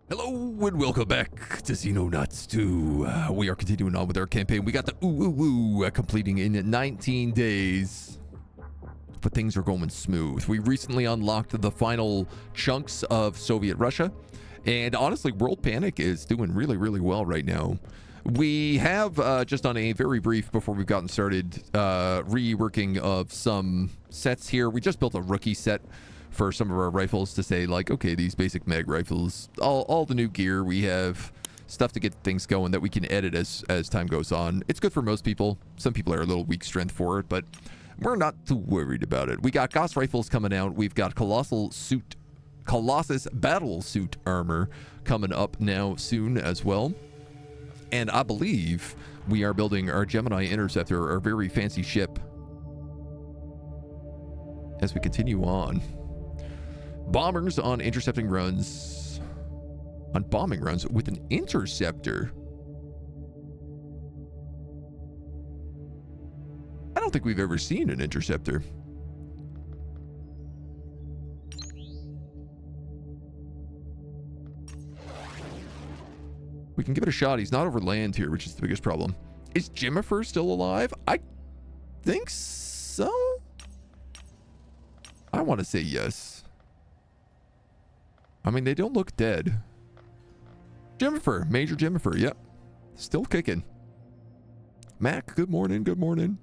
Hello and welcome back to Xenonauts 2. We are continuing on with our campaign. We got the completing in 19 days. But things are going smooth. We recently unlocked the final chunks of Soviet Russia. And honestly, World Panic is doing really, really well right now. We have, just on a very brief, before we've gotten started, reworking of some sets here. We just built a rookie set for some of our rifles to say, like, okay, these basic mag rifles, all the new gear, we have stuff to get things going that we can edit as time goes on. It's good for most people. Some people are a little weak strength for it, but we're not too worried about it. We got Gauss rifles coming out. We've got Colossus battle suit armor coming up now soon as well. And I believe we are building our Gemini Interceptor, our very fancy ship, as we continue on. Bombers on intercepting runs. On bombing runs with an interceptor. I don't think we've ever seen an interceptor. We can give it a shot. He's not over land here, which is the biggest problem. Is Jimifer still alive? I think so. I want to say yes. I mean, they don't look dead. Jimifer, Major Jimifer, yep. Still kicking. Mac, good morning, good morning.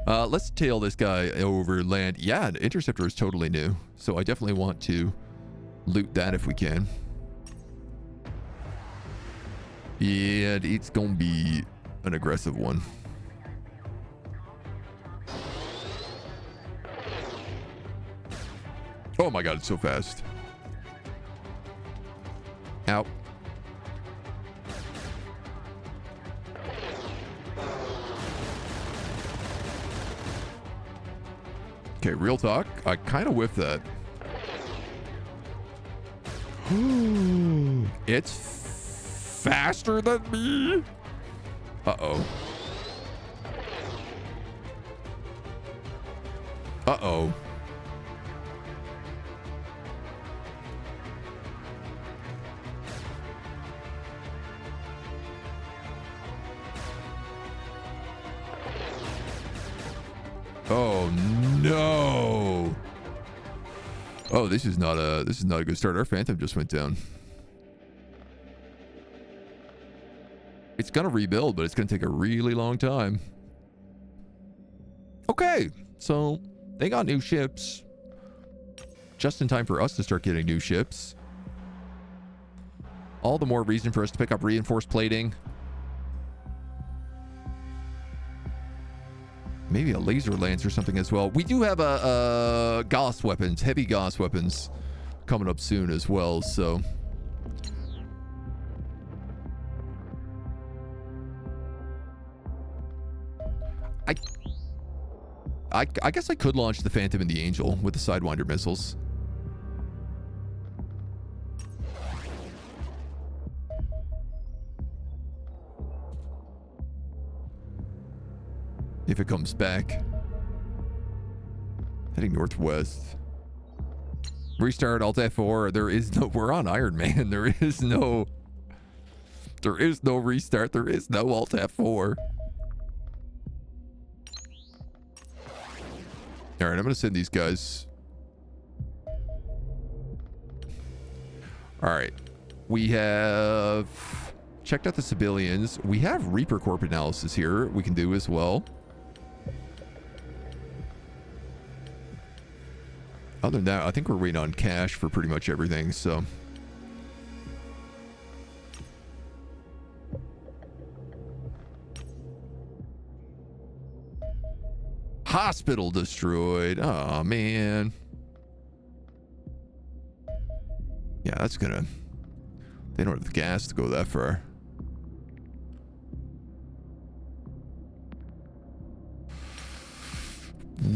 Let's tail this guy over land. Yeah, the interceptor is totally new, so I definitely want to loot that if we can. Yeah, it's gonna be an aggressive one. Oh my god, it's so fast. Ow. Okay, real talk. I kind of whiffed that. It's faster than me. Uh-oh. Uh-oh. Oh no. Oh, this is not a good start. Our Phantom just went down. It's gonna rebuild, but it's gonna take a really long time. Okay, so they got new ships. Just in time for us to start getting new ships. All the more reason for us to pick up reinforced plating. Maybe a laser lance or something as well. We do have a Gauss weapons, heavy Gauss weapons coming up soon as well, so. I guess I could launch the Phantom and the Angel with the Sidewinder missiles. If it comes back. Heading northwest. Restart Alt F4. There is no, we're on Iron Man. There is no restart. There is no Alt F4. All right, I'm going to send these guys. All right. We have checked out the civilians. We have Reaper Corp analysis here we can do as well. Other than that, I think we're waiting on cash for pretty much everything, so. Hospital destroyed. Oh, man. Yeah, that's gonna... They don't have the gas to go that far.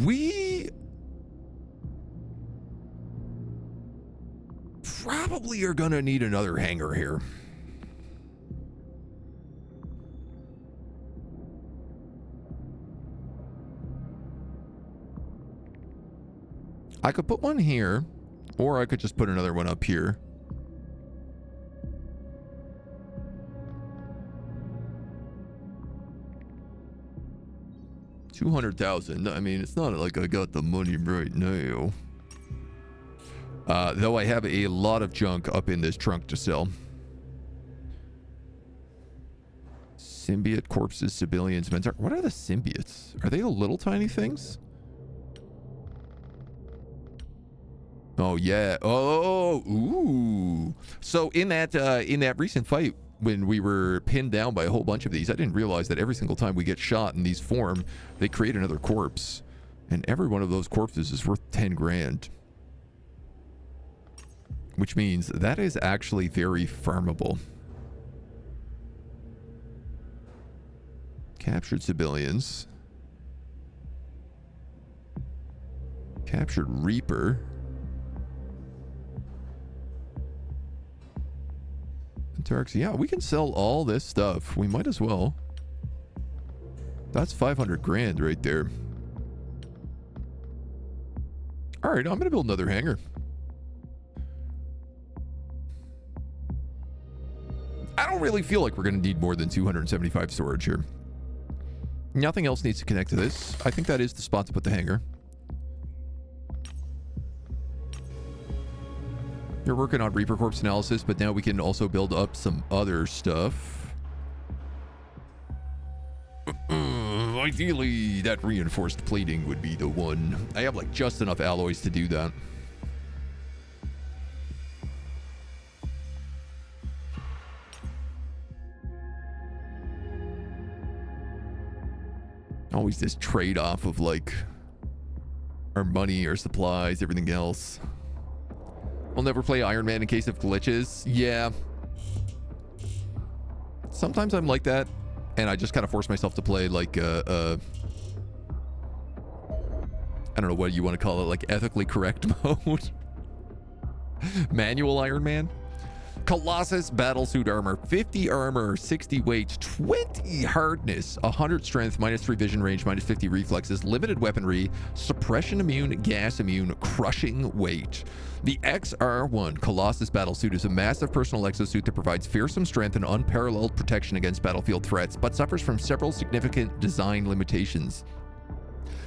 We probably are gonna need another hangar here. I could put one here, or I could just put another one up here. 200,000. I mean, it's not like I got the money right now. Though I have a lot of junk up in this trunk to sell. Symbiote corpses, civilians, men's. What are the symbiotes? Are they the little tiny things? Oh yeah. Oh, ooh. So in that recent fight when we were pinned down by a whole bunch of these, I didn't realize that every single time we get shot and these form, they create another corpse, and every one of those corpses is worth 10 grand. Which means that is actually very farmable. Captured civilians. Captured Reaper. Antarctica. Yeah, we can sell all this stuff. We might as well. That's 500 grand right there. All right, I'm going to build another hangar. I don't really feel like we're going to need more than 275 storage here. Nothing else needs to connect to this. I think that is the spot to put the hangar. You're working on Reaper Corpse analysis, but now we can also build up some other stuff. Ideally, that reinforced plating would be the one. I have like just enough alloys to do that. Always this trade-off of like our money, our supplies, everything else. We'll never play Iron Man in case of glitches. Yeah. Sometimes I'm like that, and I just kind of force myself to play like I don't know what you want to call it, like ethically correct mode. Manual Iron Man. Colossus battlesuit armor, 50 armor, 60 weight, 20 hardness, 100 strength, -3 vision range, -50 reflexes, limited weaponry, suppression immune, gas immune, crushing weight. The XR1 Colossus battlesuit is a massive personal exosuit that provides fearsome strength and unparalleled protection against battlefield threats, but suffers from several significant design limitations.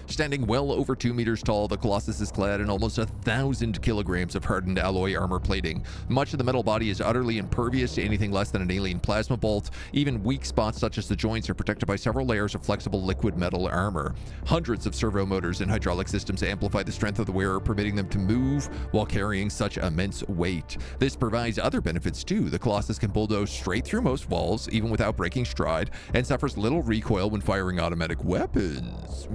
Standing well over 2 meters tall, the Colossus is clad in almost 1,000 kilograms of hardened alloy armor plating. Much of the metal body is utterly impervious to anything less than an alien plasma bolt. Even weak spots such as the joints are protected by several layers of flexible liquid metal armor. Hundreds of servo motors and hydraulic systems amplify the strength of the wearer, permitting them to move while carrying such immense weight. This provides other benefits too. The Colossus can bulldoze straight through most walls, even without breaking stride, and suffers little recoil when firing automatic weapons.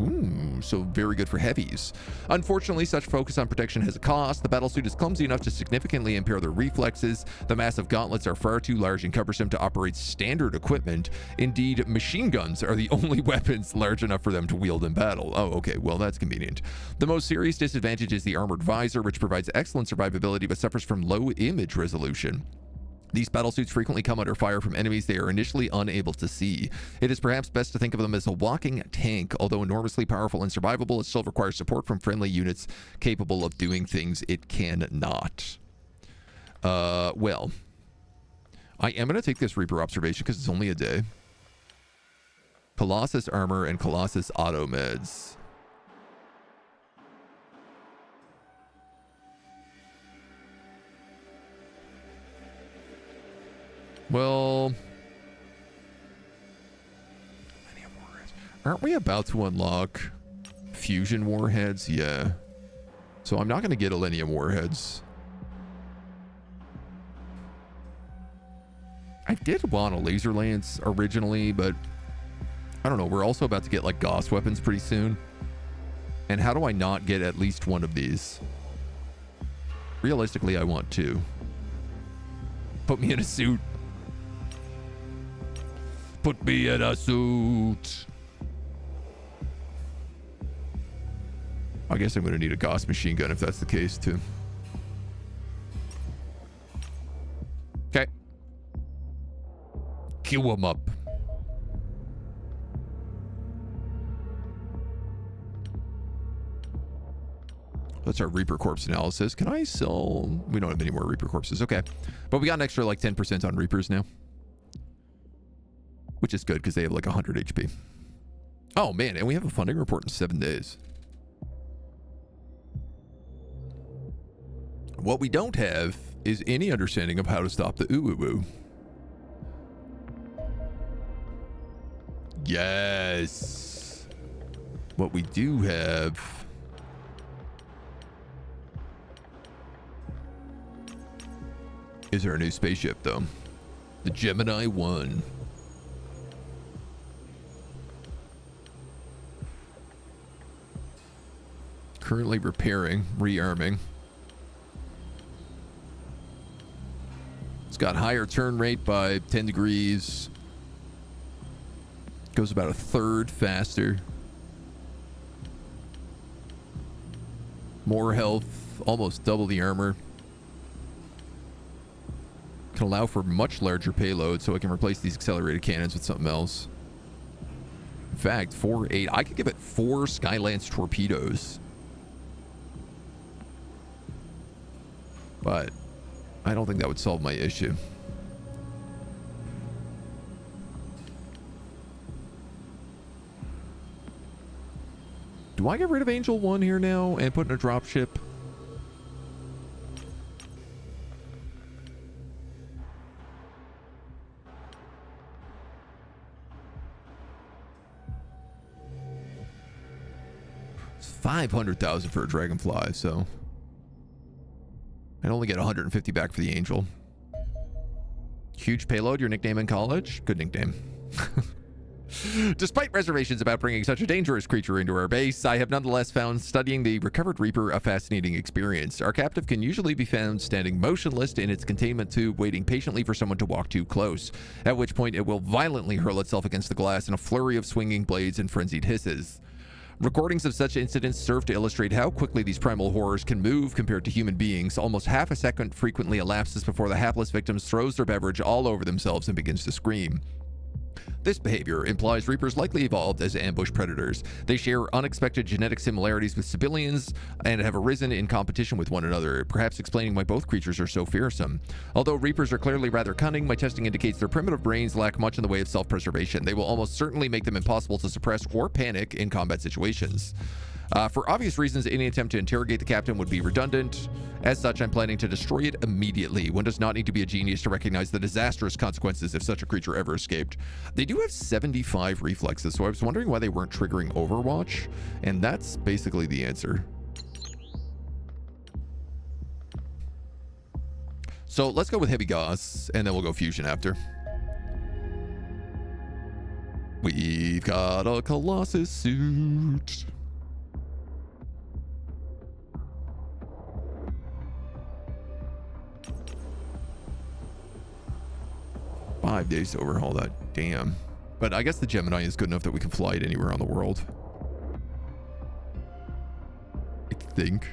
So very good for heavies. Unfortunately, such focus on protection has a cost. The battlesuit is clumsy enough to significantly impair their reflexes. The massive gauntlets are far too large and cumbersome to operate standard equipment. Indeed, machine guns are the only weapons large enough for them to wield in battle. Oh, okay, well, that's convenient. The most serious disadvantage is the armored visor, which provides excellent survivability but suffers from low image resolution. These battlesuits frequently come under fire from enemies they are initially unable to see. It is perhaps best to think of them as a walking tank. Although enormously powerful and survivable, it still requires support from friendly units capable of doing things it cannot. Well, I am going to take this Reaper observation because it's only a day. Colossus armor and Colossus auto meds. Well, aren't we about to unlock fusion warheads? Yeah. So I'm not going to get Millennium warheads. I did want a laser lance originally, but I don't know. We're also about to get like Gauss weapons pretty soon. And how do I not get at least one of these? Realistically, I want two. Put me in a suit. Put me in a suit. I guess I'm going to need a Gauss machine gun if that's the case, too. Okay. Queue them up. That's our Reaper Corpse analysis. Can I sell? We don't have any more Reaper Corpses. Okay. But we got an extra like 10% on Reapers now. Which is good because they have like 100 HP. Oh, man, and we have a funding report in 7 days. What we don't have is any understanding of how to stop the ooh-woo-woo. Yes. What we do have is our new spaceship, though. The Gemini-1. Currently repairing, rearming. It's got higher turn rate by 10 degrees. Goes about a third faster. More health, almost double the armor. Can allow for much larger payload, so I can replace these accelerated cannons with something else. In fact, 4-8. I could give it 4 Skylance torpedoes. But I don't think that would solve my issue. Do I get rid of Angel 1 here now and put in a dropship? It's 500,000 for a Dragonfly, so I'd only get 150 back for the Angel. Huge payload, your nickname in college? Good nickname. Despite reservations about bringing such a dangerous creature into our base, I have nonetheless found studying the recovered Reaper a fascinating experience. Our captive can usually be found standing motionless in its containment tube, waiting patiently for someone to walk too close, at which point it will violently hurl itself against the glass in a flurry of swinging blades and frenzied hisses. Recordings of such incidents serve to illustrate how quickly these primal horrors can move compared to human beings. Almost half a second frequently elapses before the hapless victim throws their beverage all over themselves and begins to scream. This behavior implies Reapers likely evolved as ambush predators. They share unexpected genetic similarities with civilians and have arisen in competition with one another, perhaps explaining why both creatures are so fearsome. Although Reapers are clearly rather cunning, my testing indicates their primitive brains lack much in the way of self-preservation. They will almost certainly make them impossible to suppress or panic in combat situations. For obvious reasons, any attempt to interrogate the captain would be redundant. As such, I'm planning to destroy it immediately. One does not need to be a genius to recognize the disastrous consequences if such a creature ever escaped. They do have 75 reflexes, so I was wondering why they weren't triggering Overwatch, and that's basically the answer. So let's go with Heavy Gauss, and then we'll go Fusion after. We've got a Colossus suit. 5 days to overhaul that. Damn. But I guess the Gemini is good enough that we can fly it anywhere on the world. I think.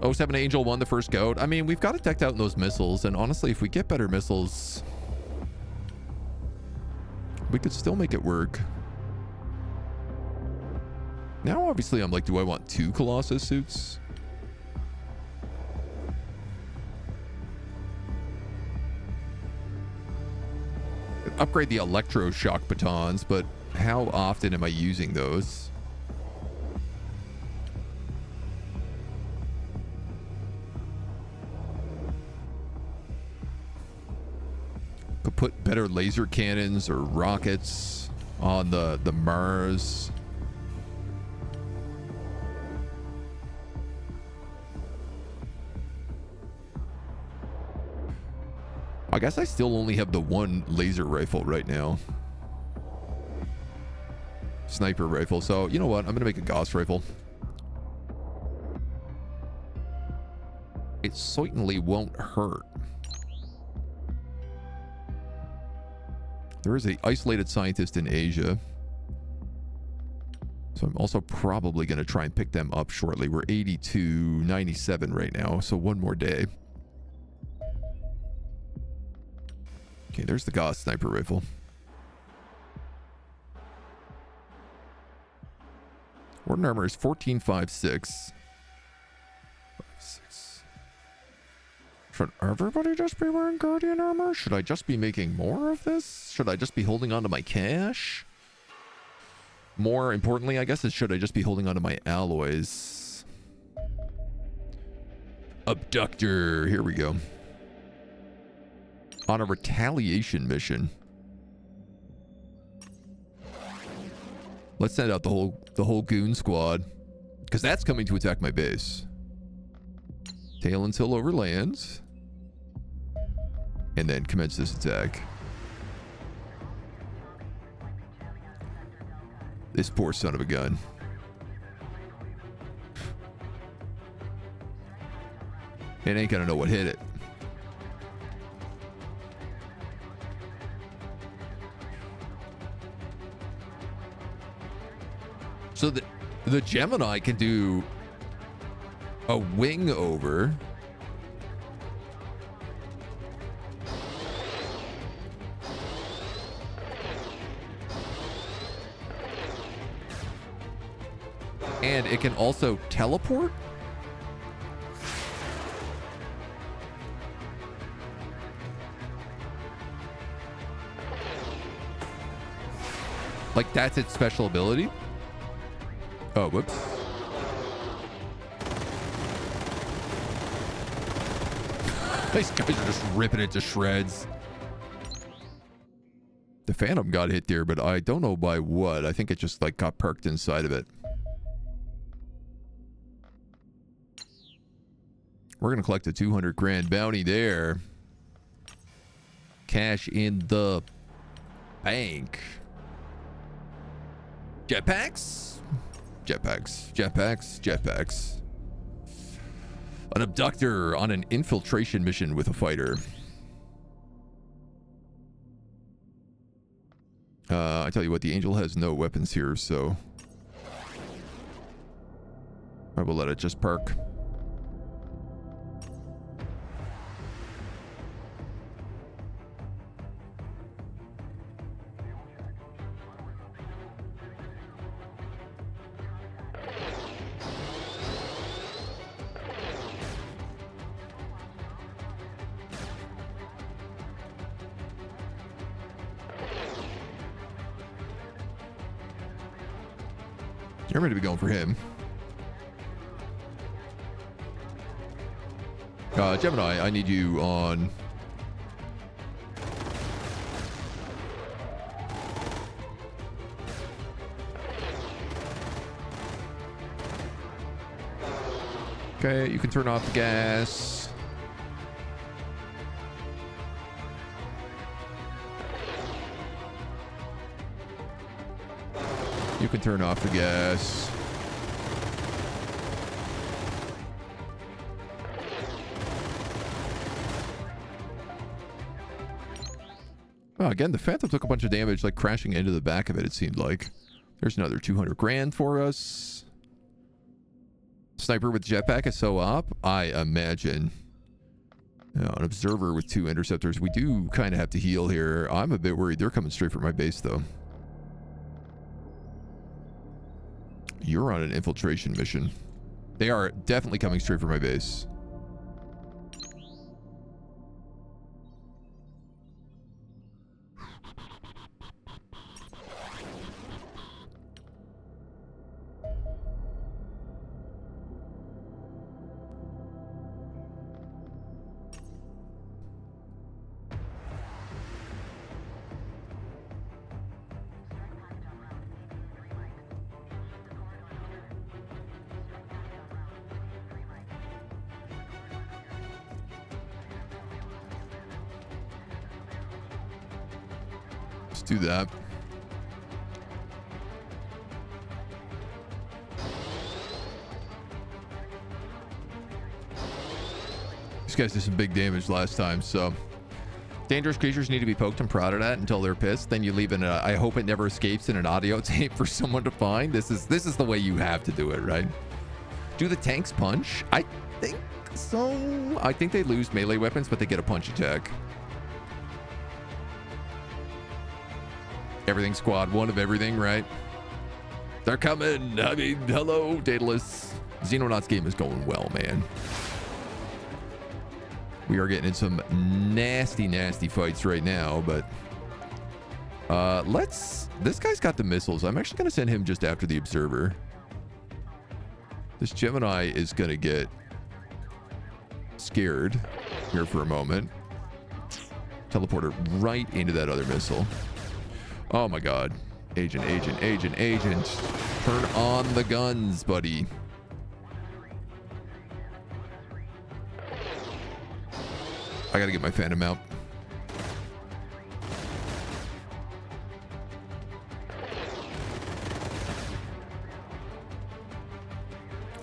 07 Angel 1, the first goat. I mean, we've got it decked out in those missiles, and honestly, if we get better missiles, we could still make it work. Now, obviously, I'm like, do I want 2 Colossus suits? Upgrade the electroshock batons, but how often am I using those? Could put better laser cannons or rockets on the Mars. I guess I still only have the 1 laser rifle right now. Sniper rifle. So, you know what? I'm going to make a Gauss rifle. It certainly won't hurt. There is an isolated scientist in Asia. So I'm also probably going to try and pick them up shortly. We're 82.97 right now, so 1 more day. Okay, there's the Gauss sniper rifle. Warden armor is 14.56. 5.6. Should everybody just be wearing Guardian armor? Should I just be making more of this? Should I just be holding on to my cash? more importantly, I guess, is should I just be holding onto my alloys? Abductor. Here we go. On a retaliation mission. Let's send out the whole goon squad. Because that's coming to attack my base. Tail until overlands. And then commence this attack. This poor son of a gun. It ain't gonna know what hit it. So the Gemini can do a wing over. And it can also teleport? Like that's its special ability? Oh, whoops. These guys are just ripping it to shreds. The Phantom got hit there, but I don't know by what. I think it just like got perked inside of it. We're going to collect a 200 grand bounty there. Cash in the bank. Jetpacks? Jetpacks. Jetpacks. Jetpacks. An abductor on an infiltration mission with a fighter. I tell you what, the Angel has no weapons here, so I will let it just perk. You're ready to be going for him. Gemini, I need you on... Okay, you can turn off the gas. You can turn off the gas. Oh, again, the Phantom took a bunch of damage, like crashing into the back of it, it seemed like. There's another 200 grand for us. Sniper with jetpack is so op, I imagine. You know, an observer with 2 interceptors. We do kind of have to heal here. I'm a bit worried. They're coming straight for my base, though. You're on an infiltration mission. They are definitely coming straight for my base. Do that. These guys did some big damage last time, so dangerous creatures need to be poked and prodded at until they're pissed. Then you leave in a, I hope it never escapes in an audio tape for someone to find. This is the way you have to do it, right? Do the tanks punch? I think so. I think they lose melee weapons, but they get a punch attack. Everything squad, one of everything, right? They're coming. I mean, hello, Daedalus. Xenonauts game is going well, man. We are getting in some nasty, nasty fights right now, but This guy's got the missiles. I'm actually gonna send him just after the observer. This Gemini is gonna get scared here for a moment. Teleport her right into that other missile. Oh my god. Agent. Turn on the guns, buddy. I gotta get my Phantom out.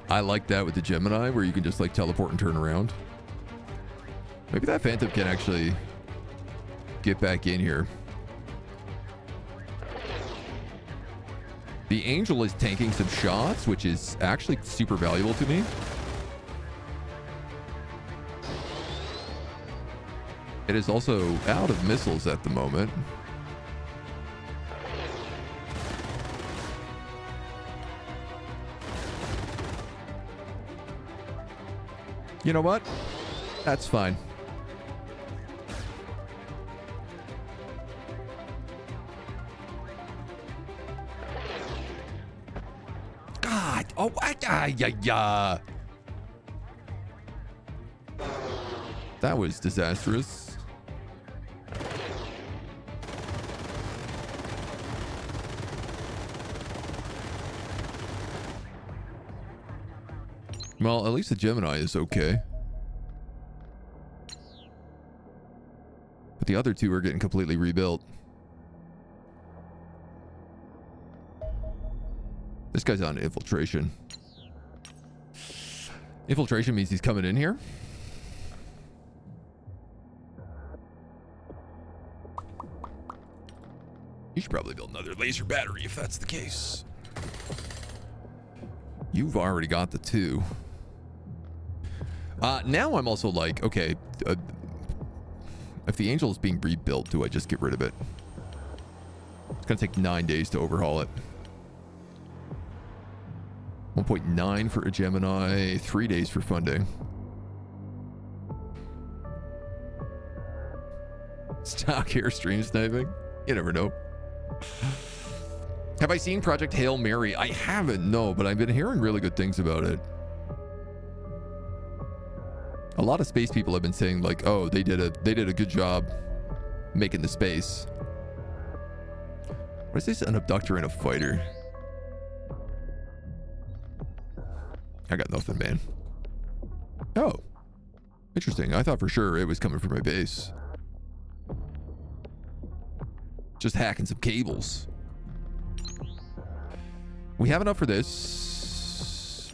I like that with the Gemini, where you can just like teleport and turn around. Maybe that Phantom can actually get back in here. The Angel is tanking some shots, which is actually super valuable to me. It is also out of missiles at the moment. You know what? That's fine. God. Oh, yeah. That was disastrous. Well, at least the Gemini is okay. But the other two are getting completely rebuilt. This guy's on infiltration. Infiltration means he's coming in here. You should probably build another laser battery if that's the case. You've already got the two. Now I'm also like, okay, if the Angel is being rebuilt, do I just get rid of it? It's gonna take 9 days to overhaul it. 1.9 for a Gemini, 3 days for funding. Stock here, stream sniping. You never know. Have I seen Project Hail Mary? I haven't, no, but I've been hearing really good things about it. A lot of space people have been saying like, oh, they did a good job making the space. What is this? An abductor and a fighter. I got nothing, man. Oh, interesting. I thought for sure it was coming from my base. Just hacking some cables. We have enough for this.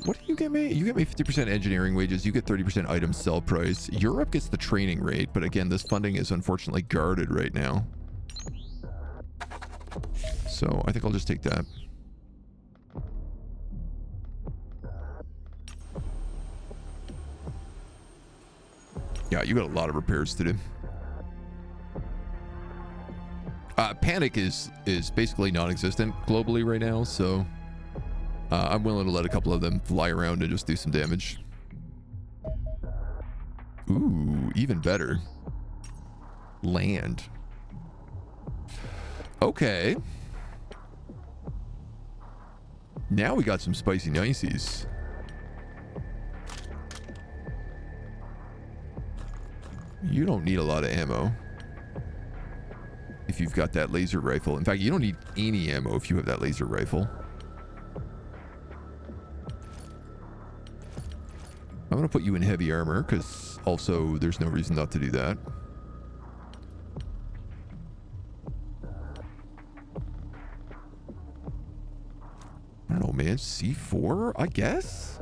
What do you get me? You get me 50% engineering wages. You get 30% item sell price. Europe gets the training rate, but again, this funding is unfortunately guarded right now. So I think I'll just take that. Yeah, you got a lot of repairs to do. Panic is basically non-existent globally right now, so I'm willing to let a couple of them fly around and just do some damage. Ooh, even better. Land. Okay. Now we got some spicy niceys. You don't need a lot of ammo if you've got that laser rifle. In fact, you don't need any ammo if you have that laser rifle. I'm going to put you in heavy armor because also there's no reason not to do that. I don't know, man. C4, I guess?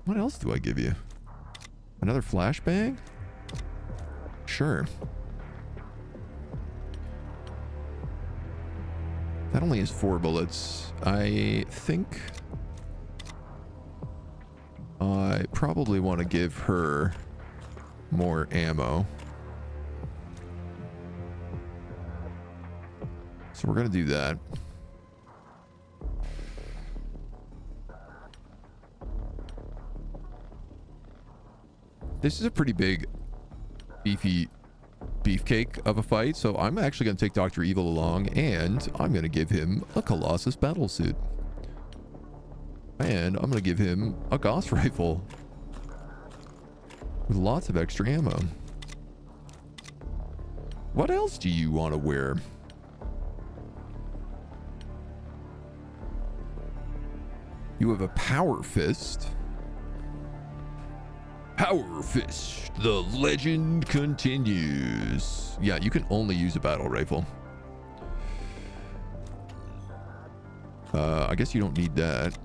What else do I give you? Another flashbang? Sure. That only has 4 bullets. I think I probably want to give her more ammo. So we're going to do that. This is a pretty big, beefy beefcake of a fight, so I'm actually going to take Dr. Evil along, and I'm going to give him a Colossus battlesuit. And I'm going to give him a Gauss rifle with lots of extra ammo. What else do you want to wear? You have a Power Fist. Power Fist, the legend continues. Yeah, you can only use a battle rifle. I guess you don't need that.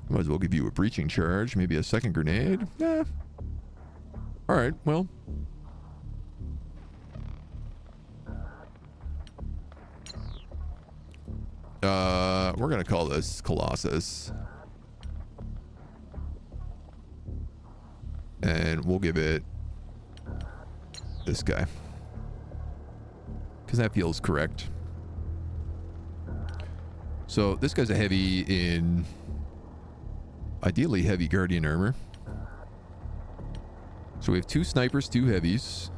Might as well give you a breaching charge, maybe a second grenade. Nah. Alright, well. We're gonna call this Colossus. And we'll give it this guy. Because that feels correct. So this guy's a heavy in... ideally heavy Guardian armor. So we have 2 snipers, 2 heavies.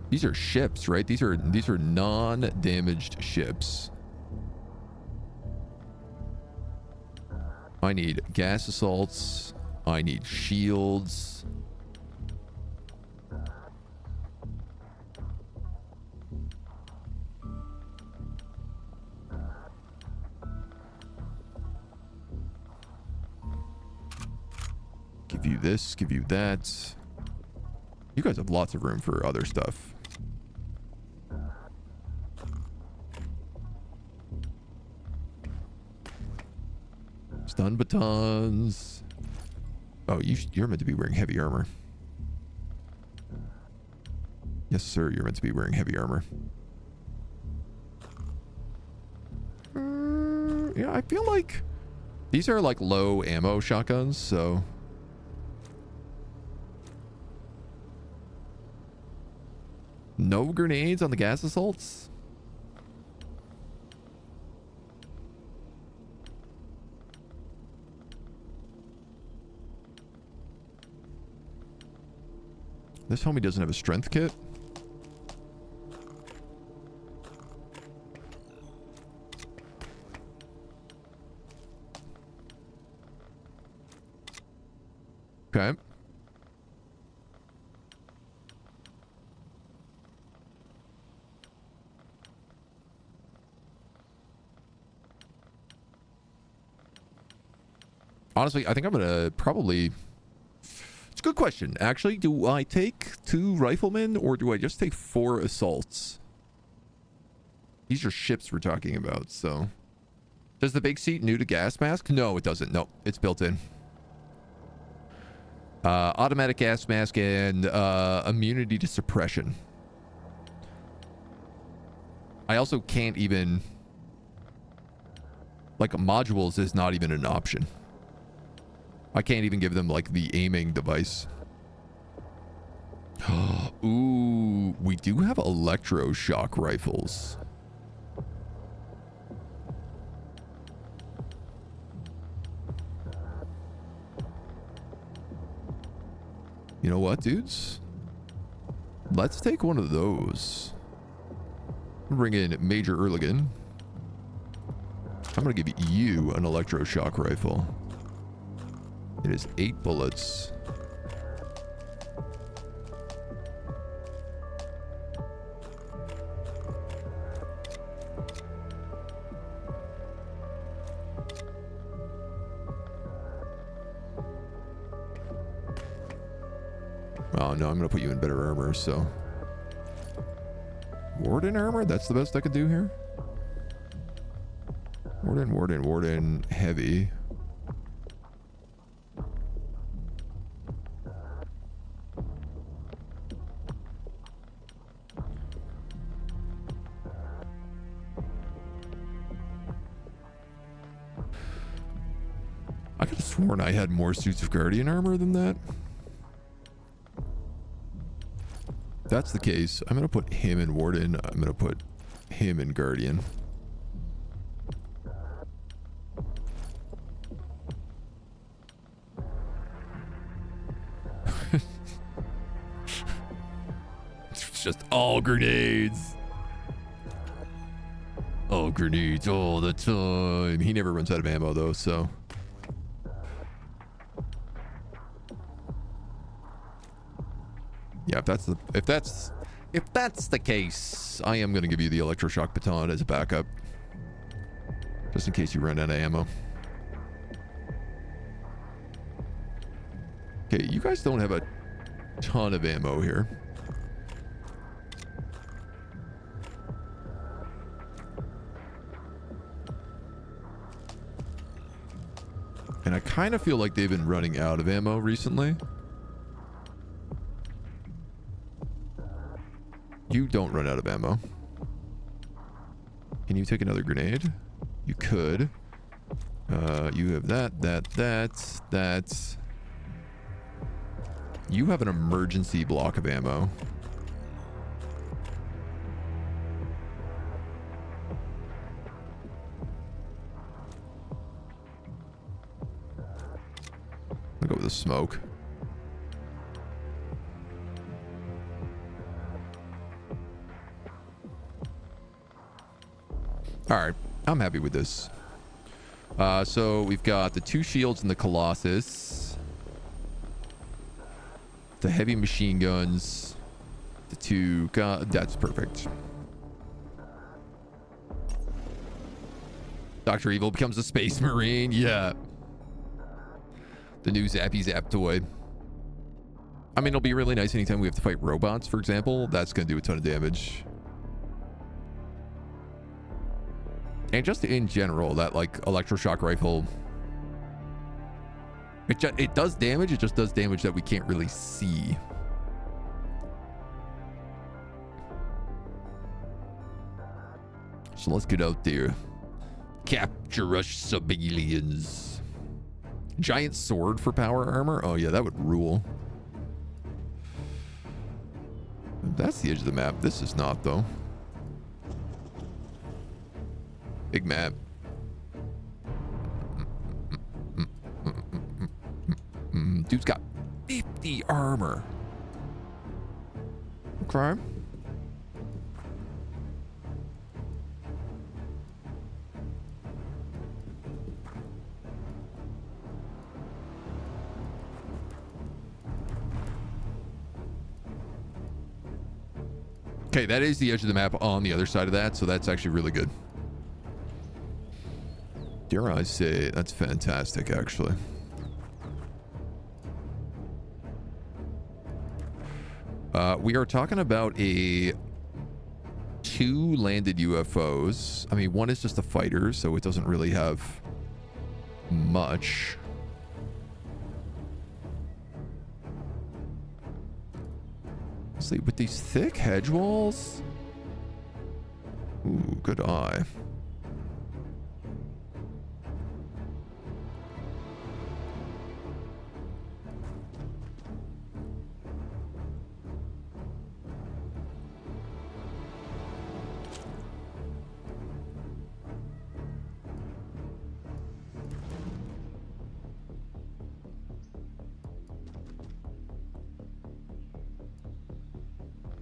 These are ships, right? These are non-damaged ships. I need gas assaults. I need shields. Give you this, give you that. You guys have lots of room for other stuff. Stun batons. Oh, you're meant to be wearing heavy armor. Yes, sir, you're meant to be wearing heavy armor. Yeah, I feel like these are like low ammo shotguns, so... no grenades on the gas assaults? This homie doesn't have a strength kit. Okay. Honestly, I think I'm gonna probably... It's a good question. Actually, do I take 2 riflemen or do I just take 4 assaults? These are ships we're talking about, so... Does the big seat new to gas mask? No, it doesn't. No, it's built in. Automatic gas mask and immunity to suppression. I also can't even... like, modules is not even an option. I can't even give them, like, the aiming device. Ooh, we do have electroshock rifles. You know what, dudes? Let's take one of those. Bring in Major Erligan. I'm going to give you an electroshock rifle. It is 8 bullets. Oh no, I'm going to put you in better armor, so... Warden armor? That's the best I could do here? Warden, heavy. I could have sworn I had more suits of Guardian armor than that. If that's the case, I'm going to put him in Warden. I'm going to put him in Guardian. just all grenades. All grenades all the time. He never runs out of ammo though, so. Yeah, if that's the case, I am gonna give you the electroshock baton as a backup. Just in case you run out of ammo. Okay, you guys don't have a ton of ammo here. And I kind of feel like they've been running out of ammo recently. You don't run out of ammo. Can you take another grenade? You could. You have that. You have an emergency block of ammo. I'll go with the smoke. All right, I'm happy with this. So we've got the 2 shields and the Colossus. The heavy machine guns. The 2 that's perfect. Dr. Evil becomes a space marine. Yeah. The new Zappy Zap toy. I mean, it'll be really nice anytime we have to fight robots, for example. That's going to do a ton of damage. And just in general, that like electroshock rifle, it does damage. It just does damage that we can't really see. So let's get out there. Capture us, civilians. Giant sword for power armor? Oh yeah, that would rule. That's the edge of the map. This is not, though. Big map. Dude's got 50 armor. Okay. Okay, that is the edge of the map on the other side of that, so that's actually really good. Dare I say, that's fantastic, actually. We are talking about 2 landed UFOs. I mean, one is just a fighter, so it doesn't really have much. See, with these thick hedge walls. Ooh, good eye.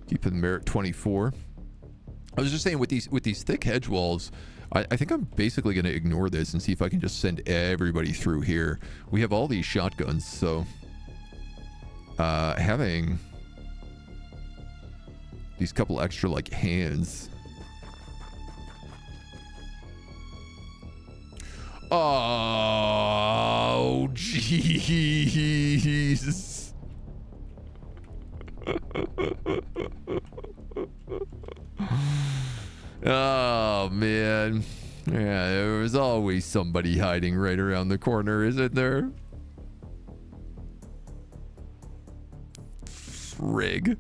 Keeping the merit 24. I was just saying with these thick hedge walls, I think I'm basically going to ignore this and see if I can just send everybody through here. We have all these shotguns, so having these couple extra like hands. Oh, jeez. Oh man, yeah, there was always somebody hiding right around the corner, isn't there? Frig.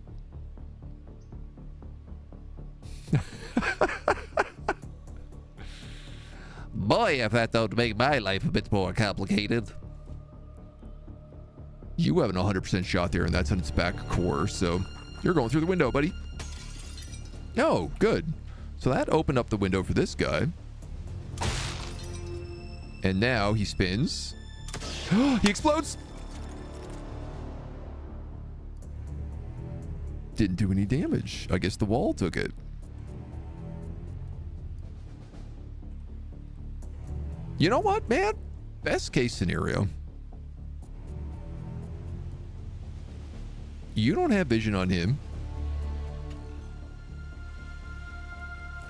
Boy, if that don't make my life a bit more complicated. You have an 100% shot there, and that's on its back core, so you're going through the window, buddy. Oh, good. So that opened up the window for this guy. And now he spins. He explodes! didn't do any damage. I guess the wall took it. You know what, man? Best case scenario. You don't have vision on him.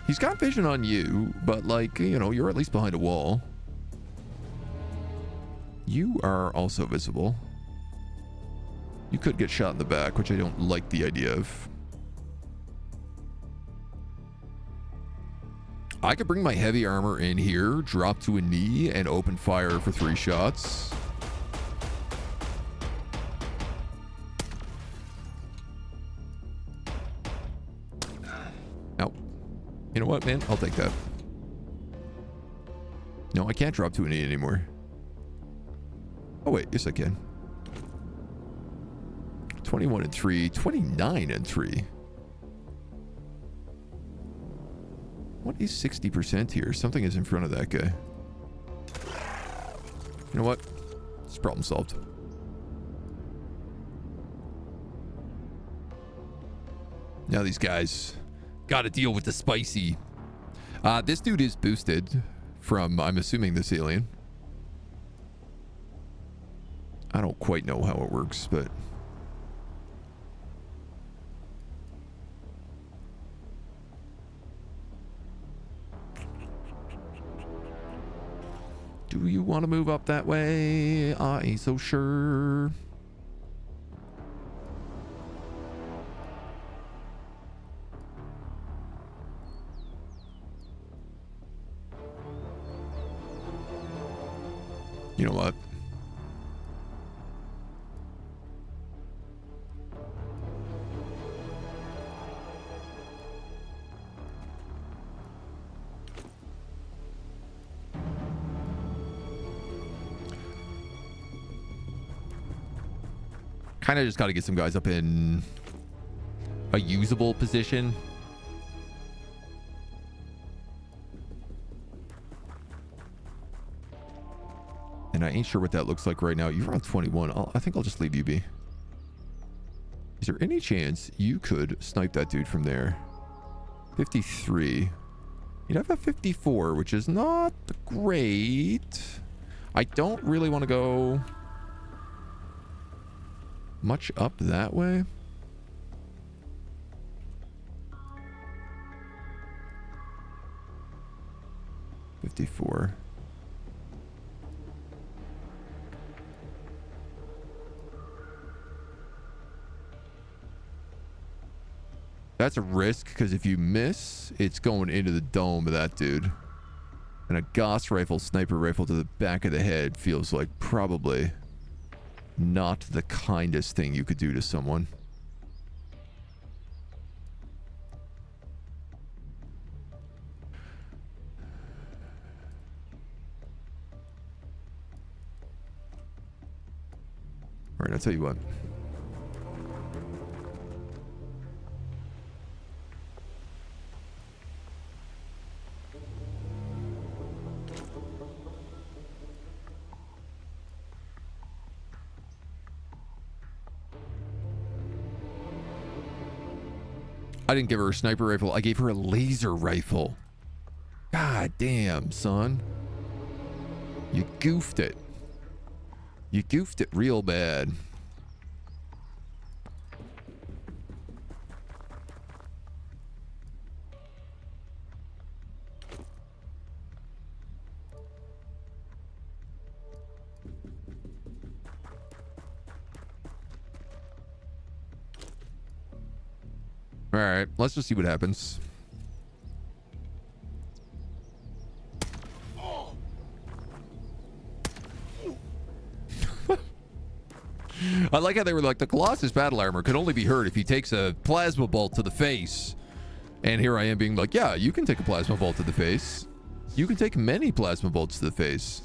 He's got vision on you, but like, you know, you're at least behind a wall. You are also visible. You could get shot in the back, which I don't like the idea of. I could bring my heavy armor in here, drop to a knee, and open fire for 3 shots. Now, you know what, man? I'll take that. No, I can't drop to a knee anymore. Oh, wait. Yes, I can. 21 and 3. 29 and 3. What is 60% here? Something is in front of that guy. You know what? It's problem solved. Now these guys got to deal with the spicy. This dude is boosted from, I'm assuming, this alien. I don't quite know how it works, but... do you want to move up that way? I ain't so sure. You know what? Kind of just got to get some guys up in a usable position. And I ain't sure what that looks like right now. You're on 21. I think I'll just leave you be. Is there any chance you could snipe that dude from there? 53. You'd have a 54, which is not great. I don't really want to go much up that way. $54. That's a risk, because if you miss, it's going into the dome of that dude. And a Gauss rifle, sniper rifle to the back of the head feels like probably not the kindest thing you could do to someone. All right, I'll tell you what. I didn't give her a sniper rifle. I gave her a laser rifle. God damn, son. You goofed it. You goofed it real bad. All right, let's just see what happens. I like how they were like, the Colossus battle armor could only be hurt if he takes a plasma bolt to the face. And here I am being like, yeah, you can take a plasma bolt to the face. You can take many plasma bolts to the face.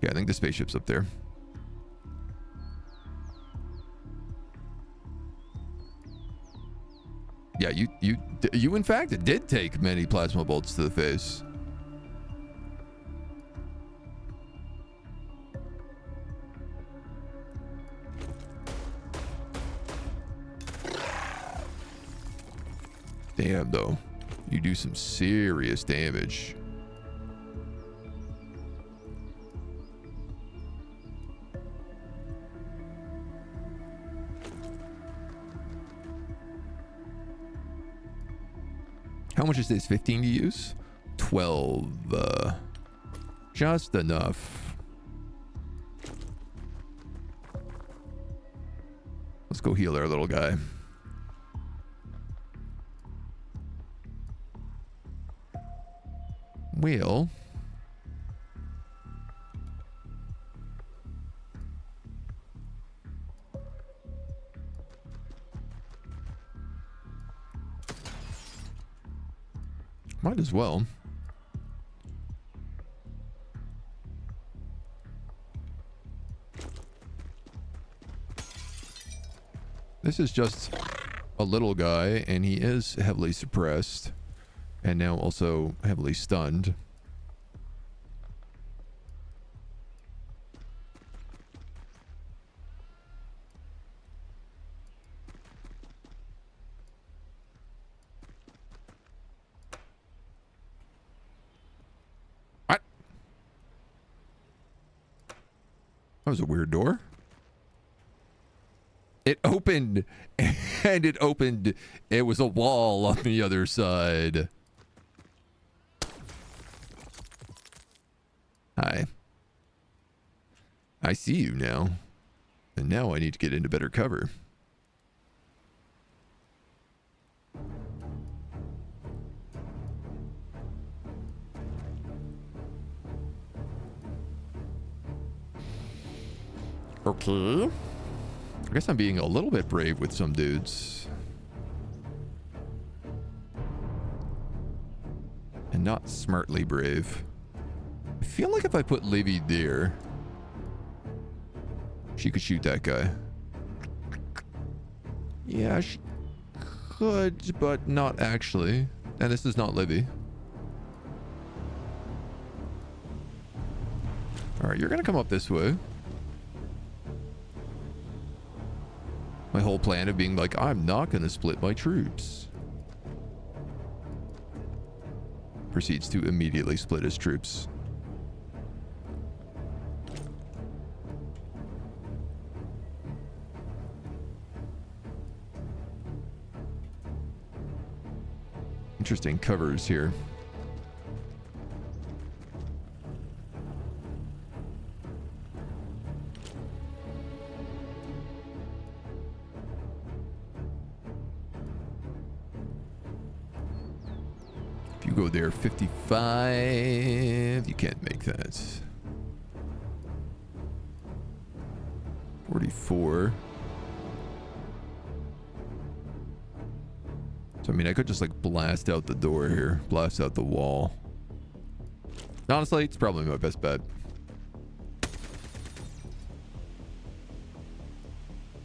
Yeah, I think the spaceship's up there. Yeah, you in fact did take many plasma bolts to the face. Damn, though. You do some serious damage. How much is this? 15 to use? 12. Just enough. Let's go heal our little guy. Well, might as well. This is just a little guy, and he is heavily suppressed. And now also heavily stunned. What? That was a weird door. It opened, and it opened. It was a wall on the other side. Hi. I see you now. And now I need to get into better cover. Okay. I guess I'm being a little bit brave with some dudes. And not smartly brave. I feel like if I put Livy there, she could shoot that guy. Yeah, she could, but not actually. And this is not Livy. Alright, you're gonna come up this way. My whole plan of being like, I'm not gonna split my troops. Proceeds to immediately split his troops. Interesting covers here. If you go there, 55, you can't make that. 44. So, I mean, I could just, like, blast out the door here. Blast out the wall. Honestly, it's probably my best bet.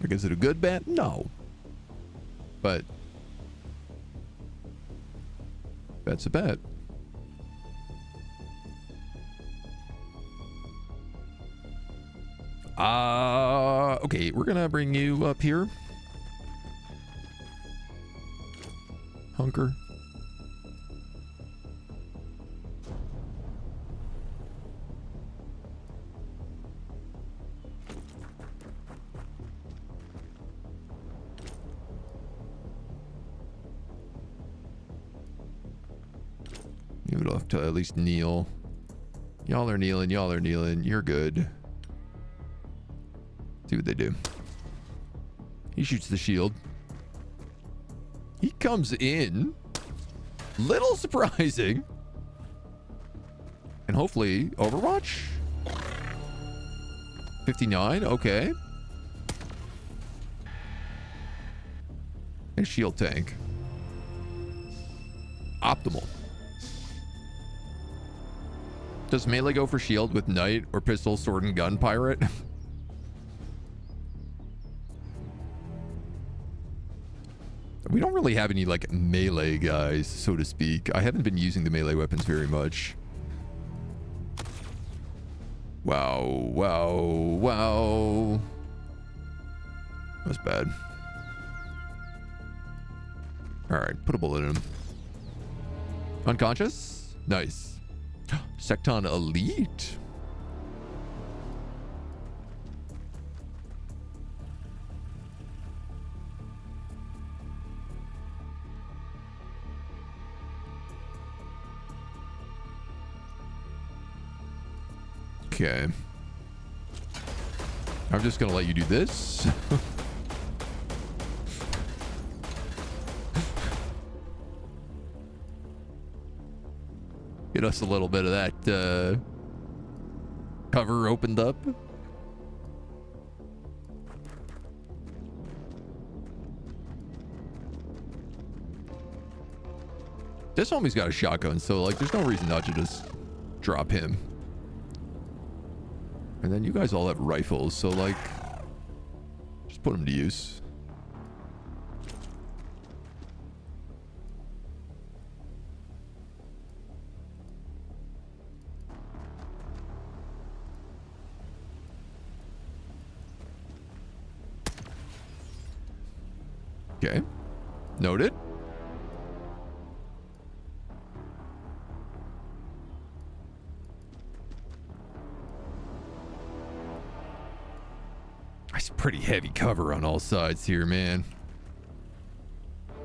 Like, is it a good bet? No. But bet's a bet. Okay, we're gonna bring you up here. Hunker. You would have to at least kneel. Y'all are kneeling, y'all are kneeling. You're good. See what they do. He shoots the shield. He comes in. Little surprising. And hopefully Overwatch. 59, okay. And shield tank. Optimal. Does melee go for shield with knight or pistol, sword, and gun pirate? We don't really have any, like, melee guys, so to speak. I haven't been using the melee weapons very much. Wow, wow, wow. That was bad. Alright, put a bullet in him. Unconscious? Nice. Secton Elite? Okay. I'm just gonna let you do this. Get us a little bit of that cover opened up. This homie's got a shotgun, so like there's no reason not to just drop him. And then you guys all have rifles, so like just put them to use. Okay. Noted. It's pretty heavy cover on all sides here, man.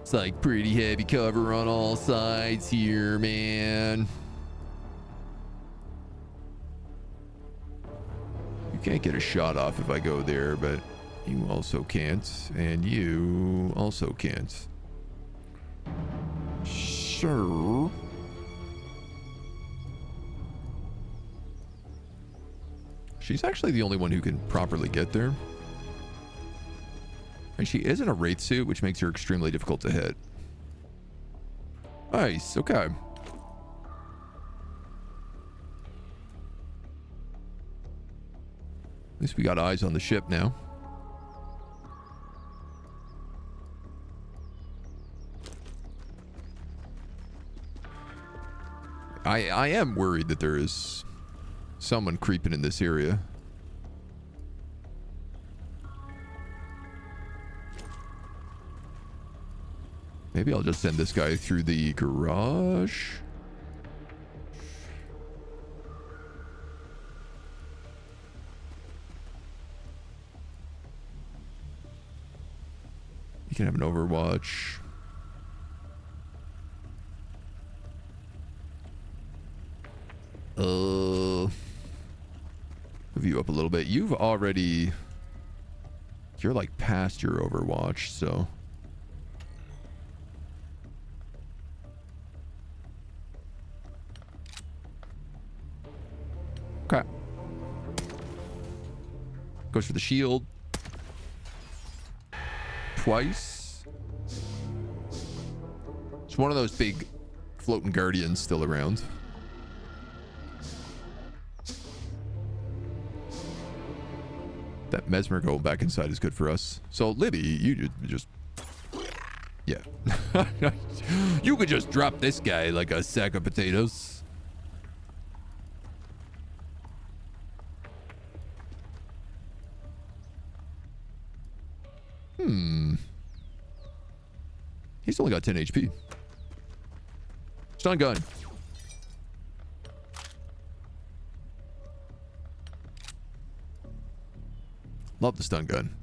It's like pretty heavy cover on all sides here, man. You can't get a shot off if I go there, but you also can't, and you also can't. Sure. She's actually the only one who can properly get there. And she is in a wraith suit, which makes her extremely difficult to hit. Nice, okay. At least we got eyes on the ship now. I am worried that there is someone creeping in this area. Maybe I'll just send this guy through the garage. You can have an overwatch. Move you up a little bit. You've already... You're like past your overwatch, so... Okay. Goes for the shield. Twice. It's one of those big floating guardians still around. That Mesmer going back inside is good for us. So, Libby, you just... Yeah. You could just drop this guy like a sack of potatoes. He's only got 10 HP. Stun gun. Love the stun gun.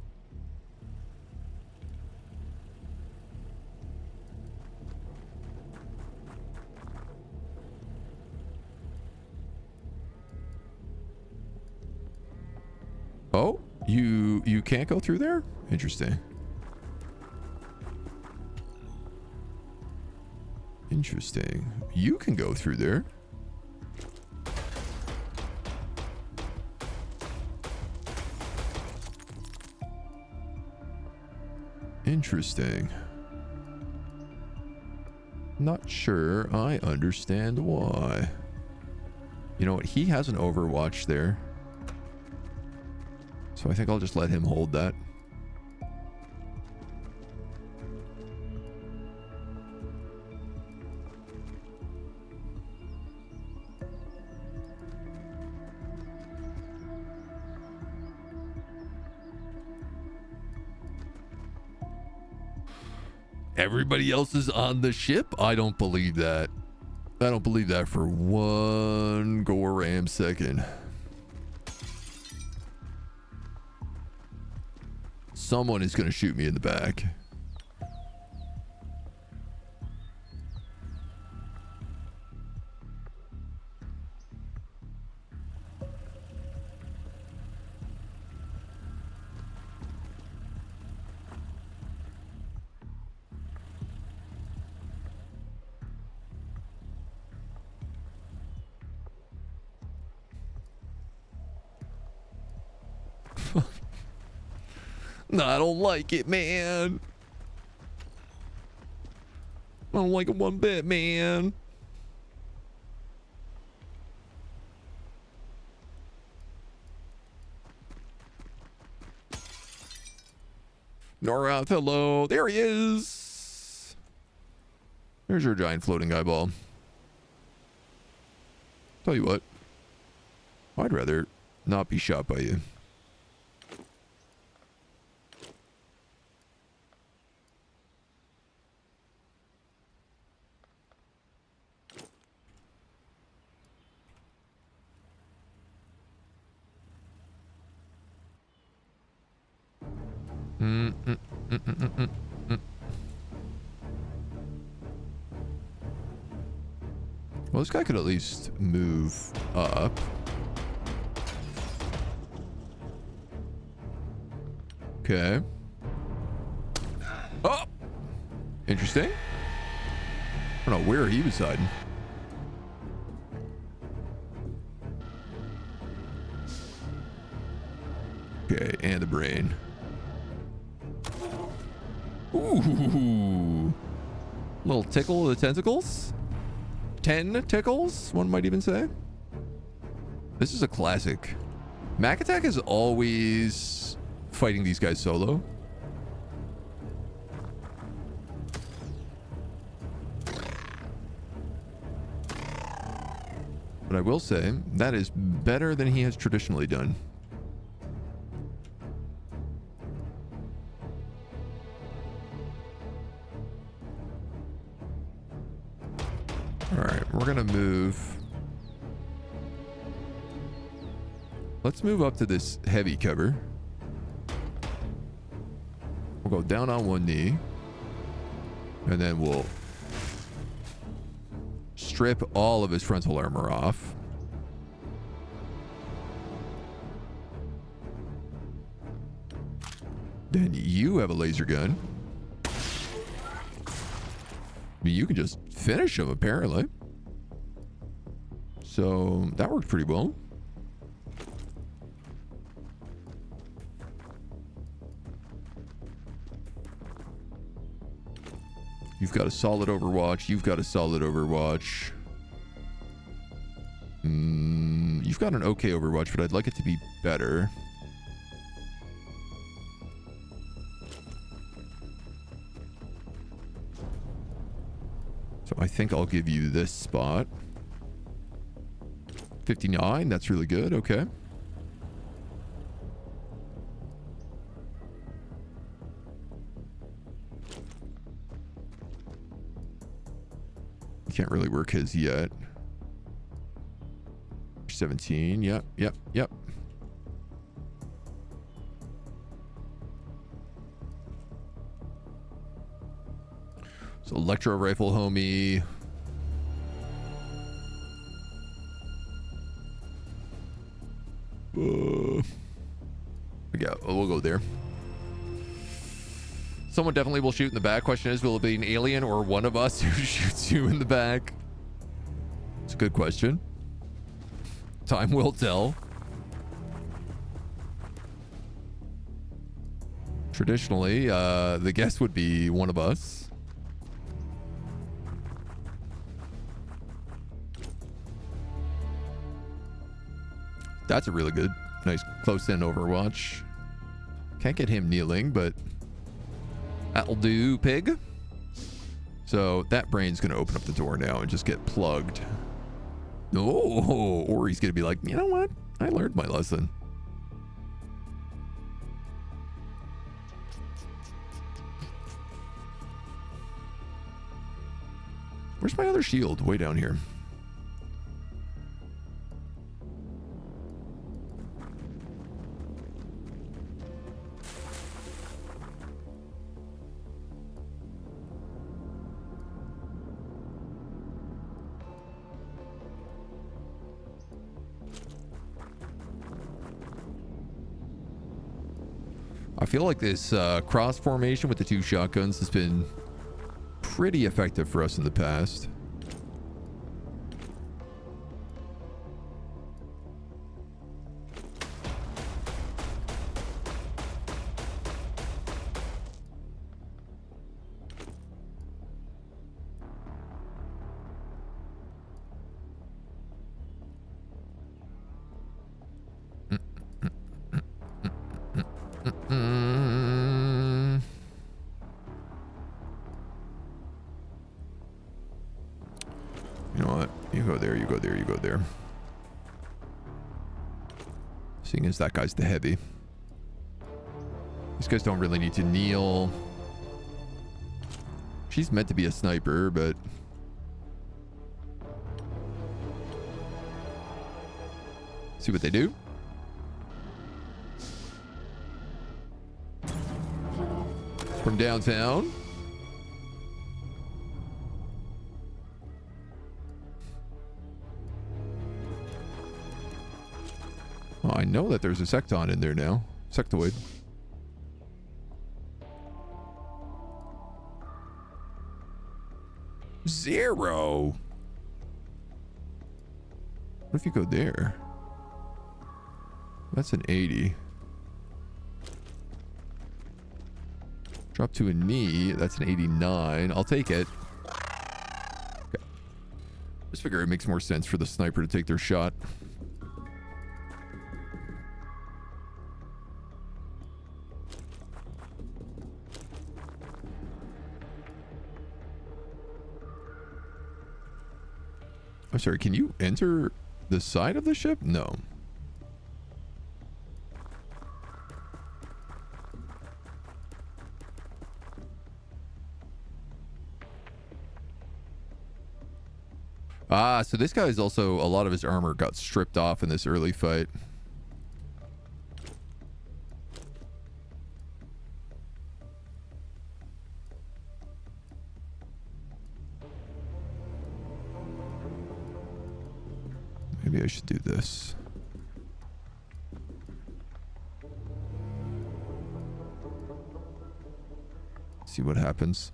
Oh, you can't go through there? Interesting. Interesting. You can go through there. Interesting. Not sure I understand why. You know what? He has an overwatch there. So I think I'll just let him hold that. Everybody else is on the ship? I don't believe that. I don't believe that for one goram second. Someone is going to shoot me in the back. No, I don't like it, man. I don't like it one bit, man. Norath, hello. There he is. There's your giant floating eyeball. Tell you what. I'd rather not be shot by you. Well, this guy could at least move up. Okay. Oh! Interesting. I don't know where he was hiding. Okay, and the brain. Ooh. Little tickle of the tentacles. 10 tickles, one might even say. This is a classic. Mac Attack is always fighting these guys solo. But I will say, that is better than he has traditionally done. Alright, we're gonna move. Let's move up to this heavy cover. We'll go down on one knee. And then we'll strip all of his frontal armor off. Then you have a laser gun. I mean, you can just finish him, apparently. So that worked pretty well. You've got a solid Overwatch. You've got a solid Overwatch. You've got an okay Overwatch, but I'd like it to be better. So I think I'll give you this spot. 59, that's really good. Okay. Can't really work his yet. 17. Yep. So electro rifle, homie. Yeah, we'll go there. Someone definitely will shoot in the back. Question is, will it be an alien or one of us who shoots you in the back? It's a good question. Time will tell. Traditionally, the guess would be one of us. That's a really good, nice close-in Overwatch. Can't get him kneeling, but that'll do, pig. So that brain's going to open up the door now and just get plugged. Oh, or he's going to be like, you know what? I learned my lesson. Where's my other shield? Way down here. I feel like this cross formation with the 2 shotguns has been pretty effective for us in the past. You know what? You go there, you go there, you go there. Seeing as that guy's the heavy. These guys don't really need to kneel. She's meant to be a sniper, but... See what they do? From downtown. Oh, I know that there's a secton in there now. Sectoid. Zero. What if you go there? That's an 80. Drop to a knee. That's an 89. I'll take it. Okay. Just figure it makes more sense for the sniper to take their shot. I'm sorry, can you enter the side of the ship? No. Ah, so this guy is also, a lot of his armor got stripped off in this early fight. Maybe I should do this. See what happens.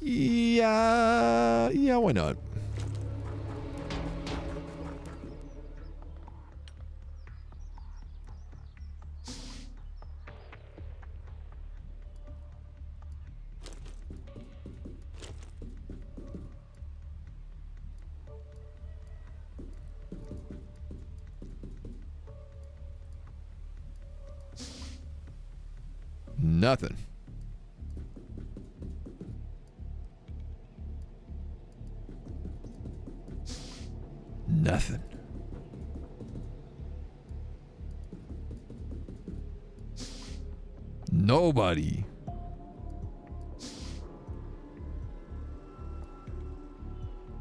Yeah, why not? Nothing. Nothing. Nobody.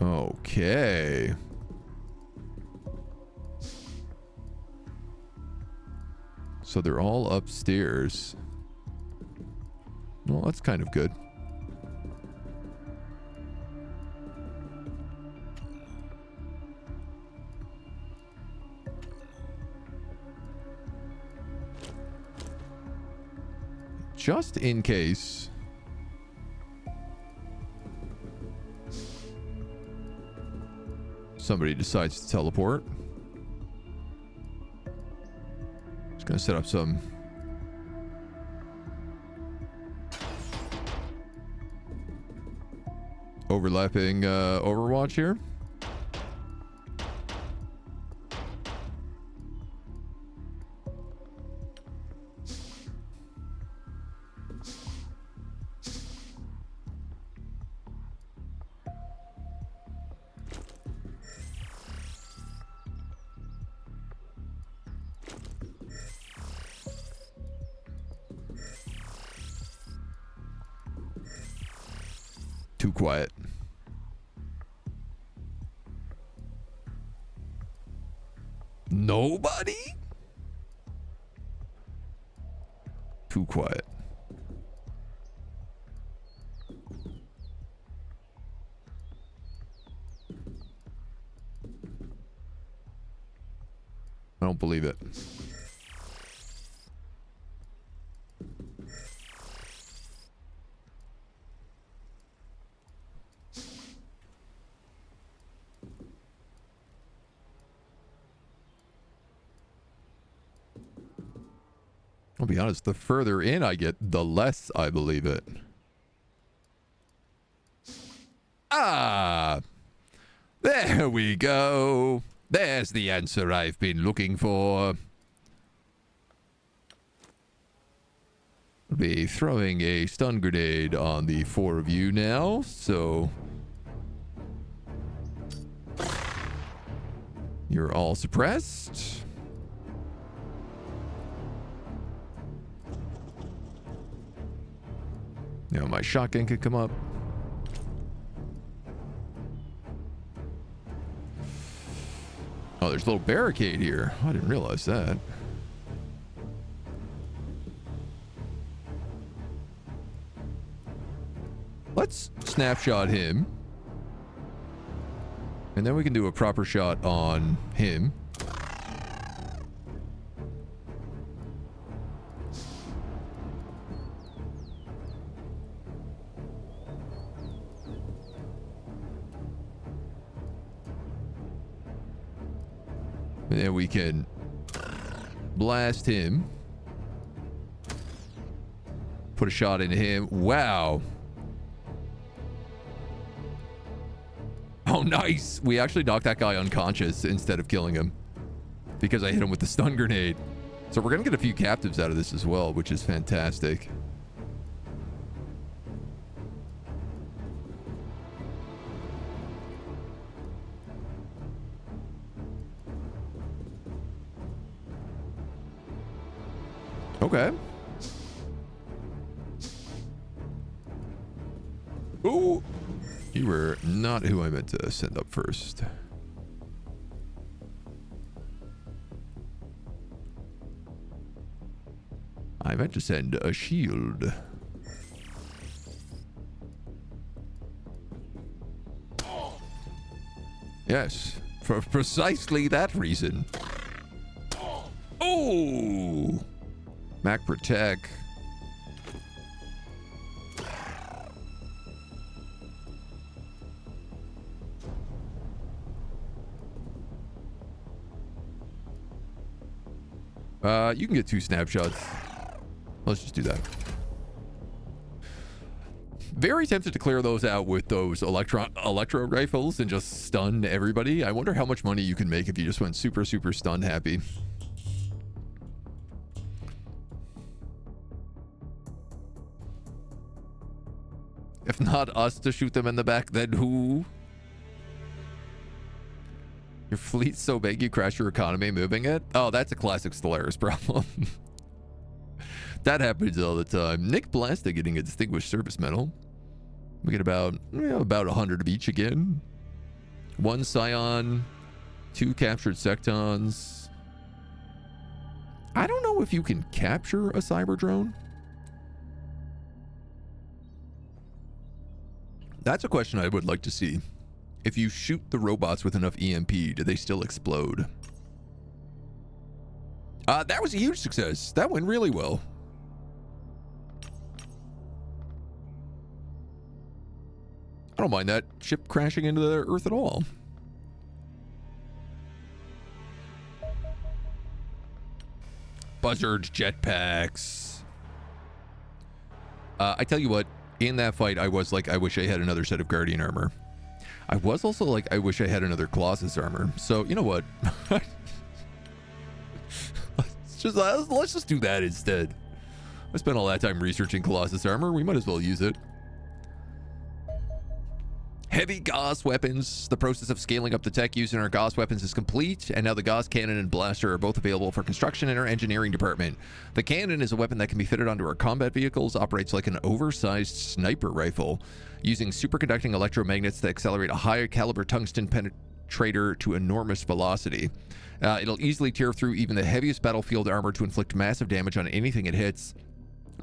Okay. So they're all upstairs. Well, that's kind of good. Just in case. Somebody decides to teleport. Just gonna set up some overlapping Overwatch here. Too quiet. Nobody? Too quiet. I don't believe it. I'll be honest, the further in I get, the less I believe it. Ah! There we go. There's the answer I've been looking for. I'll be throwing a stun grenade on the 4 of you now, so you're all suppressed. Now my shotgun could come up. Oh, there's a little barricade here. I didn't realize that. Let's snapshot him. And then we can do a proper shot on him. And then we can blast him. Put a shot into him. Wow. Oh, nice. We actually knocked that guy unconscious instead of killing him because I hit him with the stun grenade. So we're going to get a few captives out of this as well, which is fantastic. Okay. Ooh. You were not who I meant to send up first. I meant to send a shield. Yes, for precisely that reason. Oh! Mac Protect. You can get 2 snapshots. Let's just do that. Very tempted to clear those out with those electro rifles and just stun everybody. I wonder how much money you can make if you just went super, super stun happy. If not us to shoot them in the back, then who? Your fleet's so big you crash your economy moving it? Oh, that's a classic Stellaris problem. That happens all the time. Nick Blasta getting a distinguished service medal. We get about 100 of each again. 1 Scion, 2 captured Sectons. I don't know if you can capture a cyber drone. That's a question I would like to see. If you shoot the robots with enough EMP, do they still explode? That was a huge success. That went really well. I don't mind that ship crashing into the Earth at all. Buzzard jetpacks. I tell you what, in that fight, I was like, I wish I had another set of Guardian armor. I was also like, I wish I had another Colossus armor. So, you know what? let's just do that instead. I spent all that time researching Colossus armor. We might as well use it. Heavy Gauss weapons. The process of scaling up the tech used in our Gauss weapons is complete, and now the Gauss cannon and blaster are both available for construction in our engineering department. The cannon is a weapon that can be fitted onto our combat vehicles, operates like an oversized sniper rifle, using superconducting electromagnets that accelerate a high caliber tungsten penetrator to enormous velocity. It'll easily tear through even the heaviest battlefield armor to inflict massive damage on anything it hits.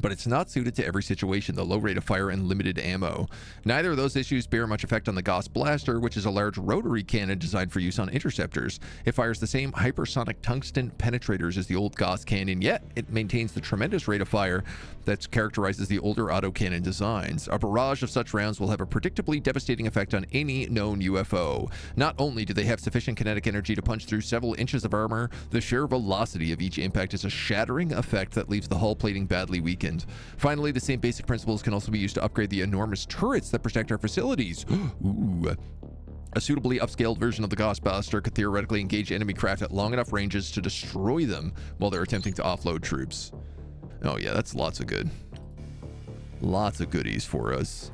But it's not suited to every situation, the low rate of fire and limited ammo. Neither of those issues bear much effect on the Gauss Blaster, which is a large rotary cannon designed for use on interceptors. It fires the same hypersonic tungsten penetrators as the old Gauss cannon, yet it maintains the tremendous rate of fire that characterizes the older autocannon designs. A barrage of such rounds will have a predictably devastating effect on any known UFO. Not only do they have sufficient kinetic energy to punch through several inches of armor, the sheer velocity of each impact is a shattering effect that leaves the hull plating badly weakened. Finally, the same basic principles can also be used to upgrade the enormous turrets that protect our facilities. Ooh. A suitably upscaled version of the Gauss Blaster could theoretically engage enemy craft at long enough ranges to destroy them while they're attempting to offload troops. Oh yeah, that's lots of good. Lots of goodies for us.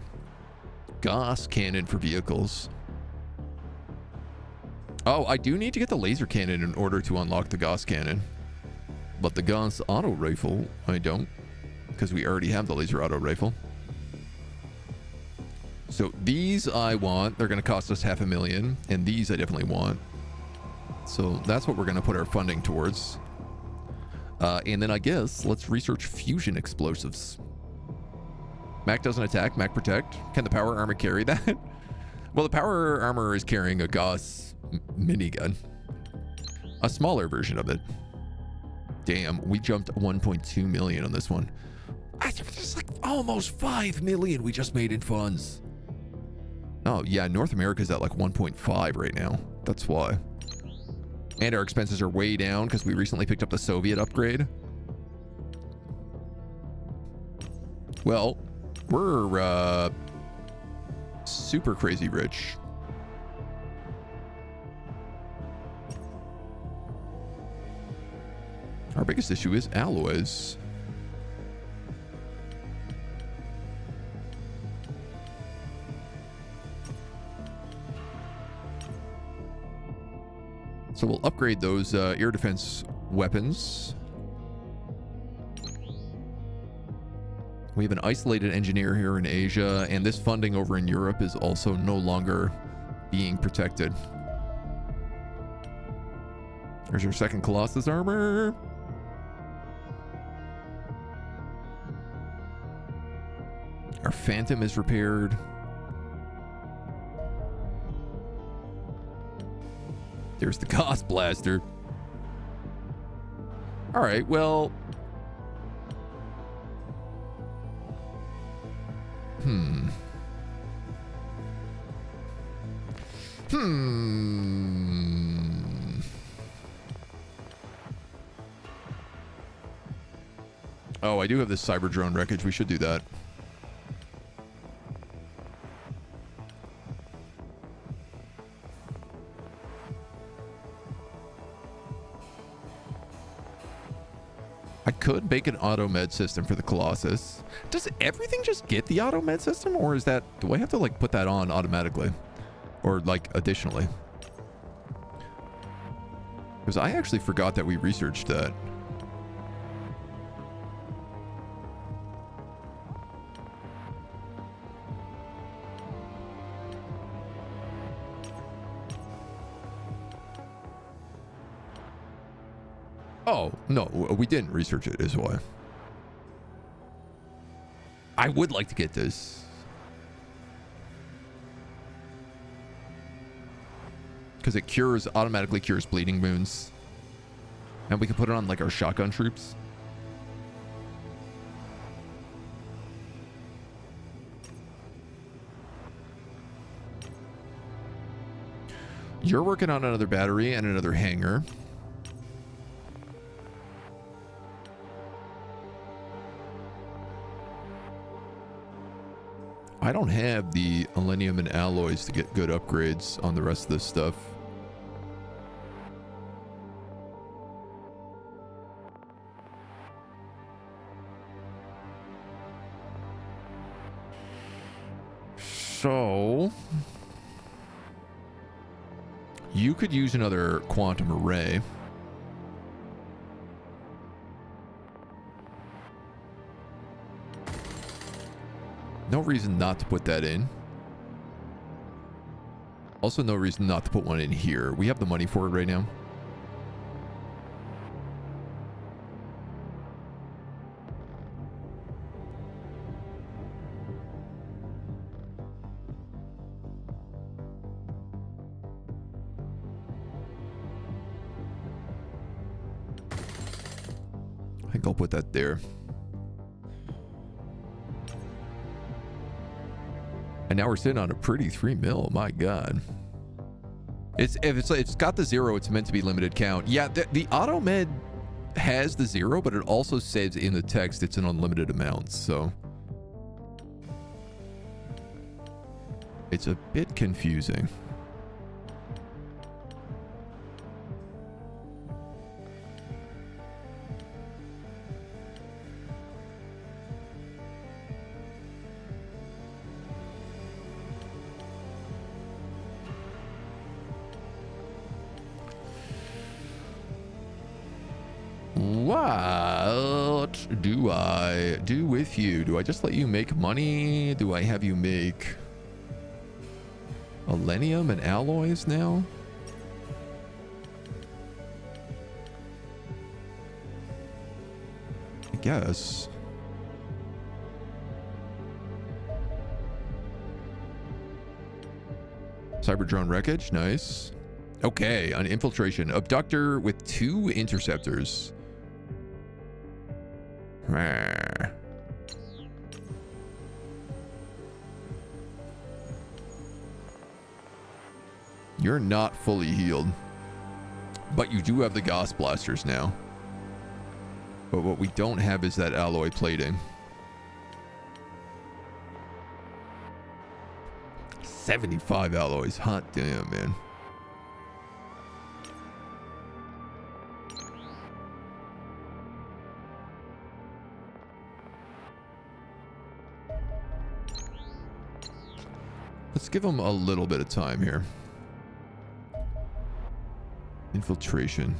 Gauss cannon for vehicles. Oh, I do need to get the laser cannon in order to unlock the Gauss cannon. But the Gauss auto rifle, I don't. Because we already have the laser auto rifle. So these I want. They're going to cost us $500,000. And these I definitely want. So that's what we're going to put our funding towards. And then I guess let's research fusion explosives. Mac doesn't attack, Mac protect. Can the power armor carry that? Well, the power armor is carrying a Gauss minigun. A smaller version of it. Damn, we jumped 1.2 million on this one. It's like almost 5 million we just made in funds. Oh yeah, North America's at like 1.5 right now. That's why. And our expenses are way down because we recently picked up the Soviet upgrade. Well, we're super crazy rich. Our biggest issue is alloys. So we'll upgrade those air defense weapons. We have an isolated engineer here in Asia, and this funding over in Europe is also no longer being protected. There's your second Colossus armor. Our Phantom is repaired. There's the Gauss Blaster. All right, well. Oh, I do have this cyber drone wreckage. We should do that. I could make an auto med system for the Colossus. Does everything just get the auto med system, or is that, do I have to like put that on automatically or like additionally? Because I actually forgot that we researched that. Oh, no, we didn't research it, is why. I would like to get this. Because it automatically cures bleeding wounds. And we can put it on like our shotgun troops. You're working on another battery and another hangar. I don't have the aluminium and alloys to get good upgrades on the rest of this stuff. So You could use another quantum array. No reason not to put that in. Also, no reason not to put one in here. We have the money for it right now. I think I'll put that there. And now we're sitting on a pretty 3 mil. My God. It's got the 0, it's meant to be limited count. Yeah, the auto med has the 0, but it also says in the text it's an unlimited amount. So it's a bit confusing. What do I do with you? Do I just let you make money? Do I have you make Alenium and alloys now? I guess. Cyber drone wreckage, nice. Okay, an infiltration. Abductor with 2 interceptors. You're not fully healed, but you do have the Gauss blasters now. But what we don't have is that alloy plating. 75 alloys. Hot damn, man. Let's give them a little bit of time here. Infiltration.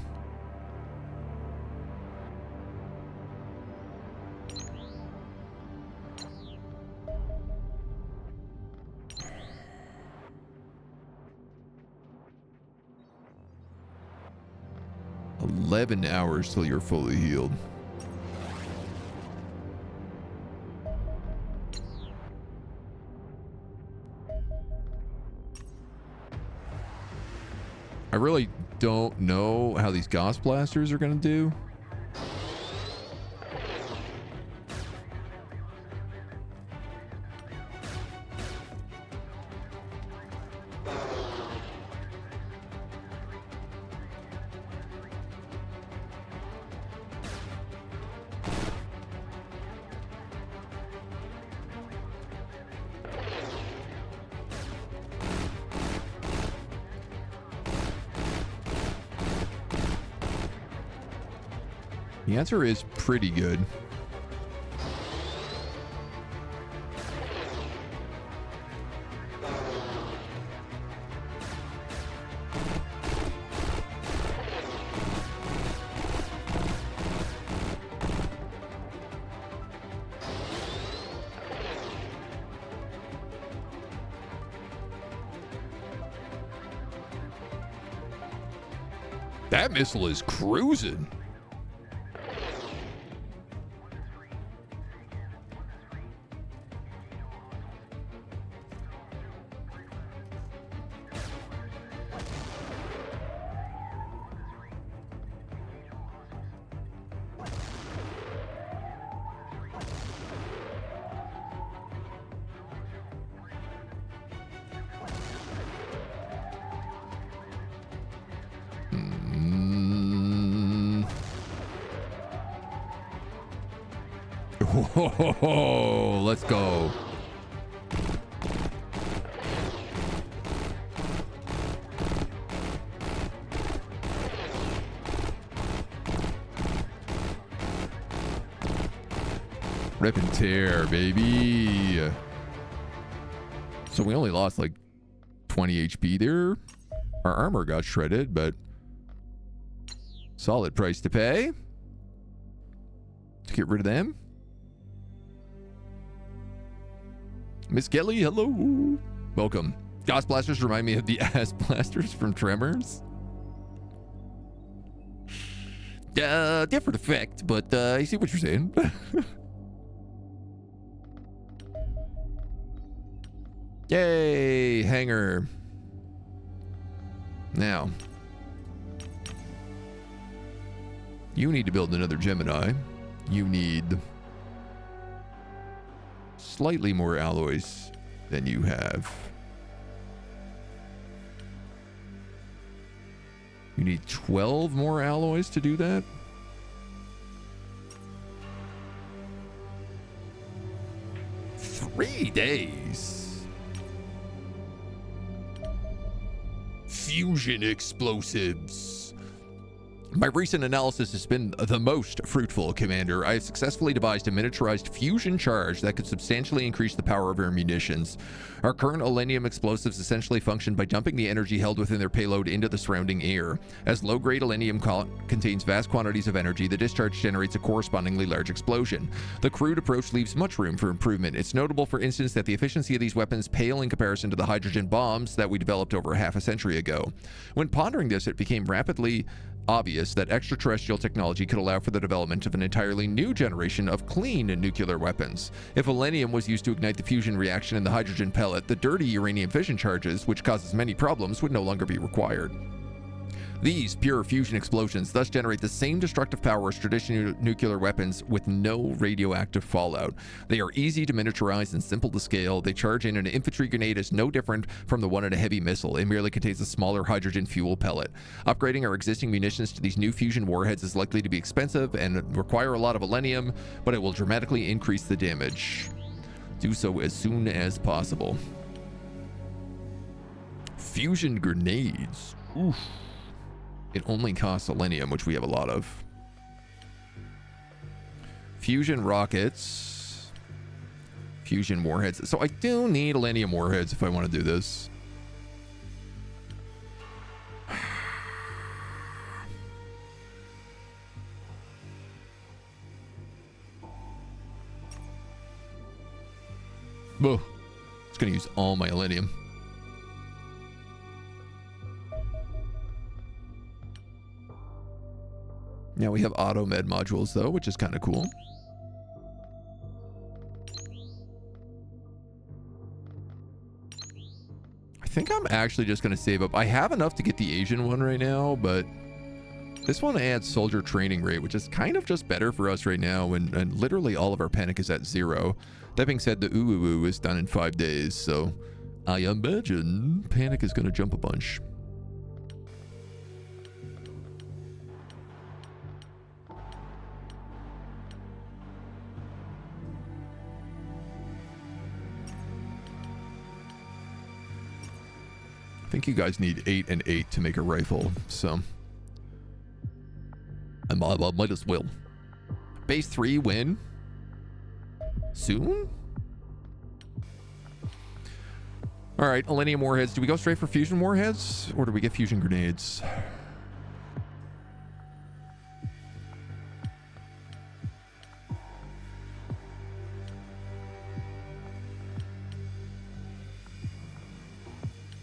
"11 hours till you're fully healed." I really don't know how these Gauss blasters are going to do. The answer is pretty good. That missile is cruising. Whoa, let's go. Rip and tear, baby. So we only lost like 20 HP there. Our armor got shredded, but solid price to pay to get rid of them. Miss Kelly, hello. Welcome. Gas blasters remind me of the ass blasters from Tremors. Different effect, but I see what you're saying. Yay, hangar. Now, you need to build another Gemini. You need slightly more alloys than you have. You need 12 more alloys to do that? Three days. Fusion explosives. My recent analysis has been the most fruitful, Commander. I have successfully devised a miniaturized fusion charge that could substantially increase the power of our munitions. Our current Elenium explosives essentially function by dumping the energy held within their payload into the surrounding air. As low-grade Elenium contains vast quantities of energy, the discharge generates a correspondingly large explosion. The crude approach leaves much room for improvement. It's notable, for instance, that the efficiency of these weapons pale in comparison to the hydrogen bombs that we developed over half a century ago. When pondering this, it became rapidly obvious that extraterrestrial technology could allow for the development of an entirely new generation of clean nuclear weapons. If Elenium was used to ignite the fusion reaction in the hydrogen pellet, the dirty uranium fission charges, which causes many problems, would no longer be required. These pure fusion explosions thus generate the same destructive power as traditional nuclear weapons with no radioactive fallout. They are easy to miniaturize and simple to scale. They charge in an infantry grenade is no different from the one in a heavy missile. It merely contains a smaller hydrogen fuel pellet. Upgrading our existing munitions to these new fusion warheads is likely to be expensive and require a lot of Elenium, but it will dramatically increase the damage. Do so as soon as possible. Fusion grenades. Oof. It only costs Elenium, which we have a lot of. Fusion rockets. Fusion warheads. So I do need Elenium warheads if I want to do this. Whoa. It's going to use all my Elenium. Now we have auto med modules though, which is kind of cool. I think I'm actually just going to save up. I have enough to get the Asian one right now, but this one adds soldier training rate, which is kind of just better for us right now, and literally all of our panic is at 0. That being said, the ooh is done in 5 days, so I imagine panic is going to jump a bunch. I think you guys need 8 and 8 to make a rifle, so I might as well. Base 3 win soon? All right, Elenium warheads. Do we go straight for fusion warheads or do we get fusion grenades?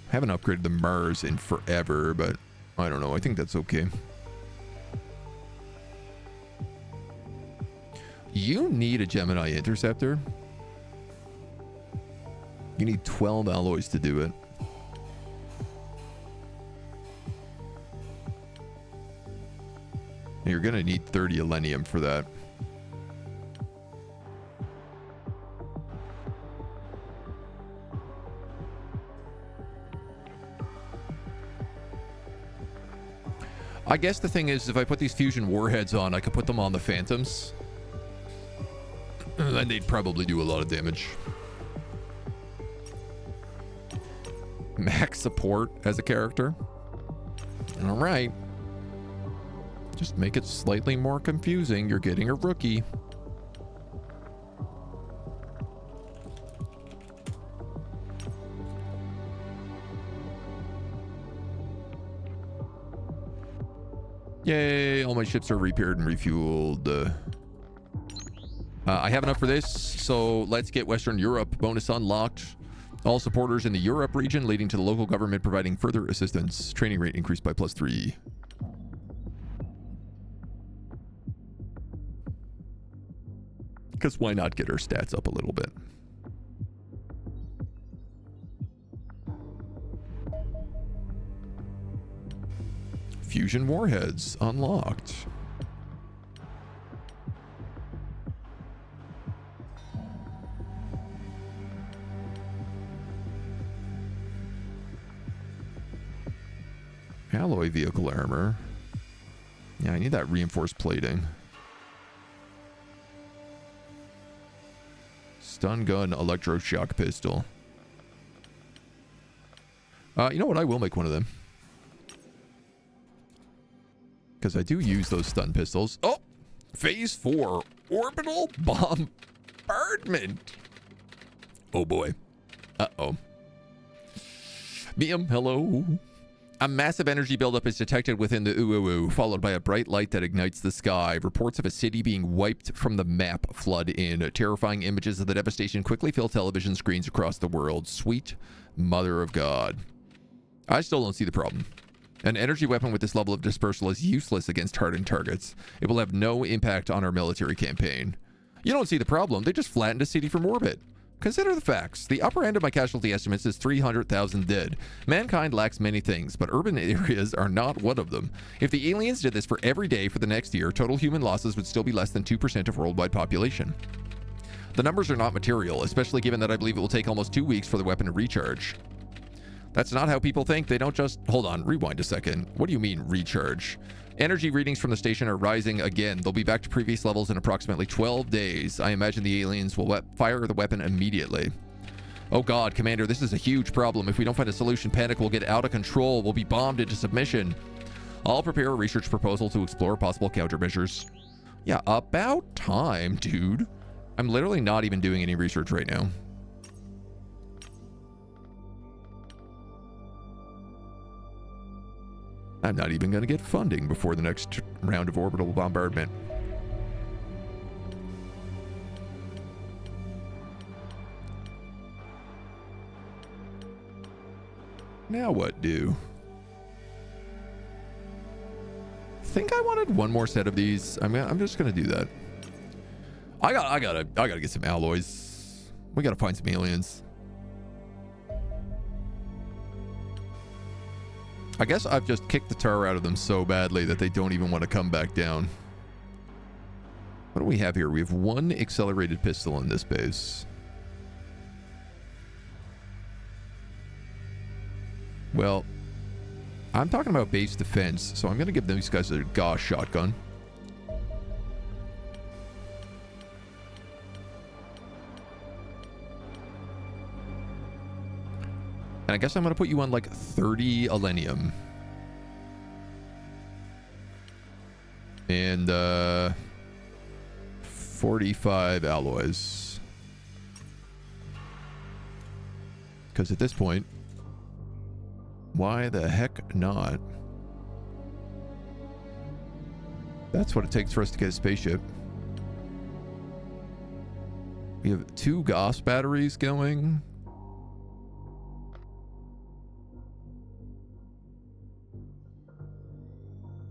Haven't upgraded the Mars in forever, but I don't know. I think that's okay. You need a Gemini interceptor. You need 12 alloys to do it. You're going to need 30 Elenium for that. I guess the thing is, if I put these fusion warheads on, I could put them on the Phantoms. And they'd probably do a lot of damage. Max support as a character. All right. Just make it slightly more confusing. You're getting a rookie. Yay, all my ships are repaired and refueled. I have enough for this, so let's get Western Europe bonus unlocked. All supporters in the Europe region, leading to the local government providing further assistance. Training rate increased by +3. Because why not get our stats up a little bit? Fusion warheads unlocked. Alloy vehicle armor. Yeah, I need that reinforced plating. Stun gun, electroshock pistol. You know what? I will make one of them. Because I do use those stun pistols. Oh! Phase 4. Orbital bombardment. Oh boy. Uh-oh. Miam, hello. A massive energy buildup is detected within the Uwu, followed by a bright light that ignites the sky. Reports of a city being wiped from the map flood in. Terrifying images of the devastation quickly fill television screens across the world. Sweet mother of God. I still don't see the problem. An energy weapon with this level of dispersal is useless against hardened targets. It will have no impact on our military campaign. You don't see the problem. They just flattened a city from orbit. Consider the facts. The upper end of my casualty estimates is 300,000 dead. Mankind lacks many things, but urban areas are not one of them. If the aliens did this for every day for the next year, total human losses would still be less than 2% of worldwide population. The numbers are not material, especially given that I believe it will take almost 2 weeks for the weapon to recharge. That's not how people think. They don't just... Hold on, rewind a second. What do you mean, recharge? Energy readings from the station are rising again. They'll be back to previous levels in approximately 12 days. I imagine the aliens will fire the weapon immediately. Oh God, Commander, this is a huge problem. If we don't find a solution, panic will get out of control. We'll be bombed into submission. I'll prepare a research proposal to explore possible countermeasures. Yeah, about time, dude. I'm literally not even doing any research right now. I'm not even going to get funding before the next round of orbital bombardment. Now what do? I think I wanted one more set of these. I'm just going to do that. I gotta get some alloys. We gotta find some aliens. I guess I've just kicked the tar out of them so badly that they don't even want to come back down. What do we have here? We have one accelerated pistol in this base. Well, I'm talking about base defense, so I'm going to give these guys a Gauss shotgun. And I guess I'm going to put you on like 30 alenium. And 45 alloys. Because at this point, why the heck not? That's what it takes for us to get a spaceship. We have 2 Gauss batteries going.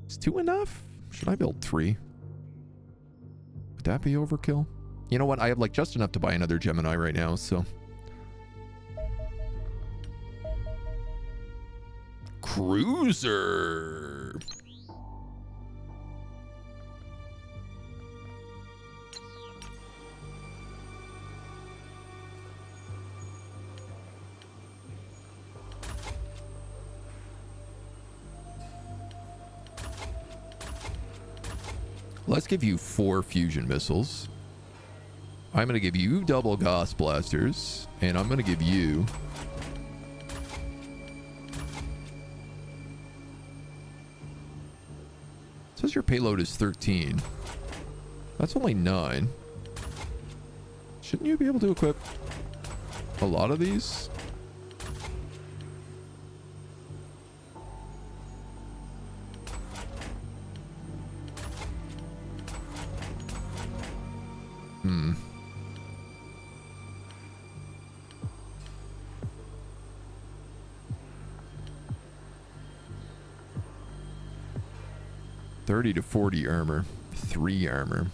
Is 2 enough? Should I build 3? Would that be overkill? You know what? I have like just enough to buy another Gemini right now, so. Cruiser. Let's give you 4 fusion missiles. I'm going to give you double Gauss blasters, and I'm going to give you says your payload is 13. That's only 9. Shouldn't you be able to equip a lot of these? Hmm. $30 to $40 armor. 3 armor.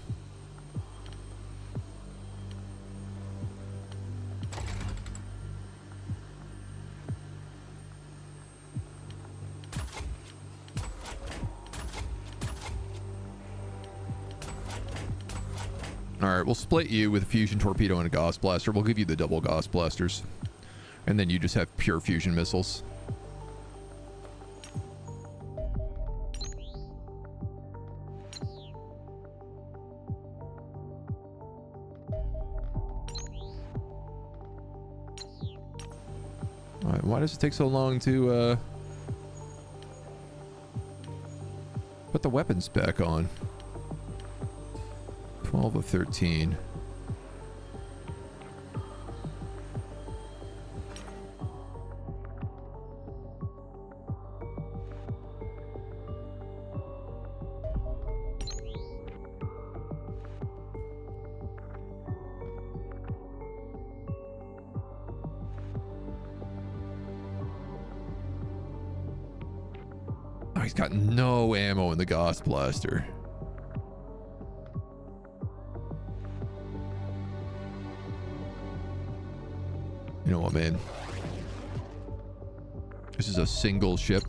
Alright, we'll split you with a fusion torpedo and a Gauss blaster. We'll give you the double Gauss blasters. And then you just have pure fusion missiles. Alright, why does it take so long to put the weapons back on? 12 of 13. Oh, he's got no ammo in the Gauss blaster. You know what, man? This is a single ship.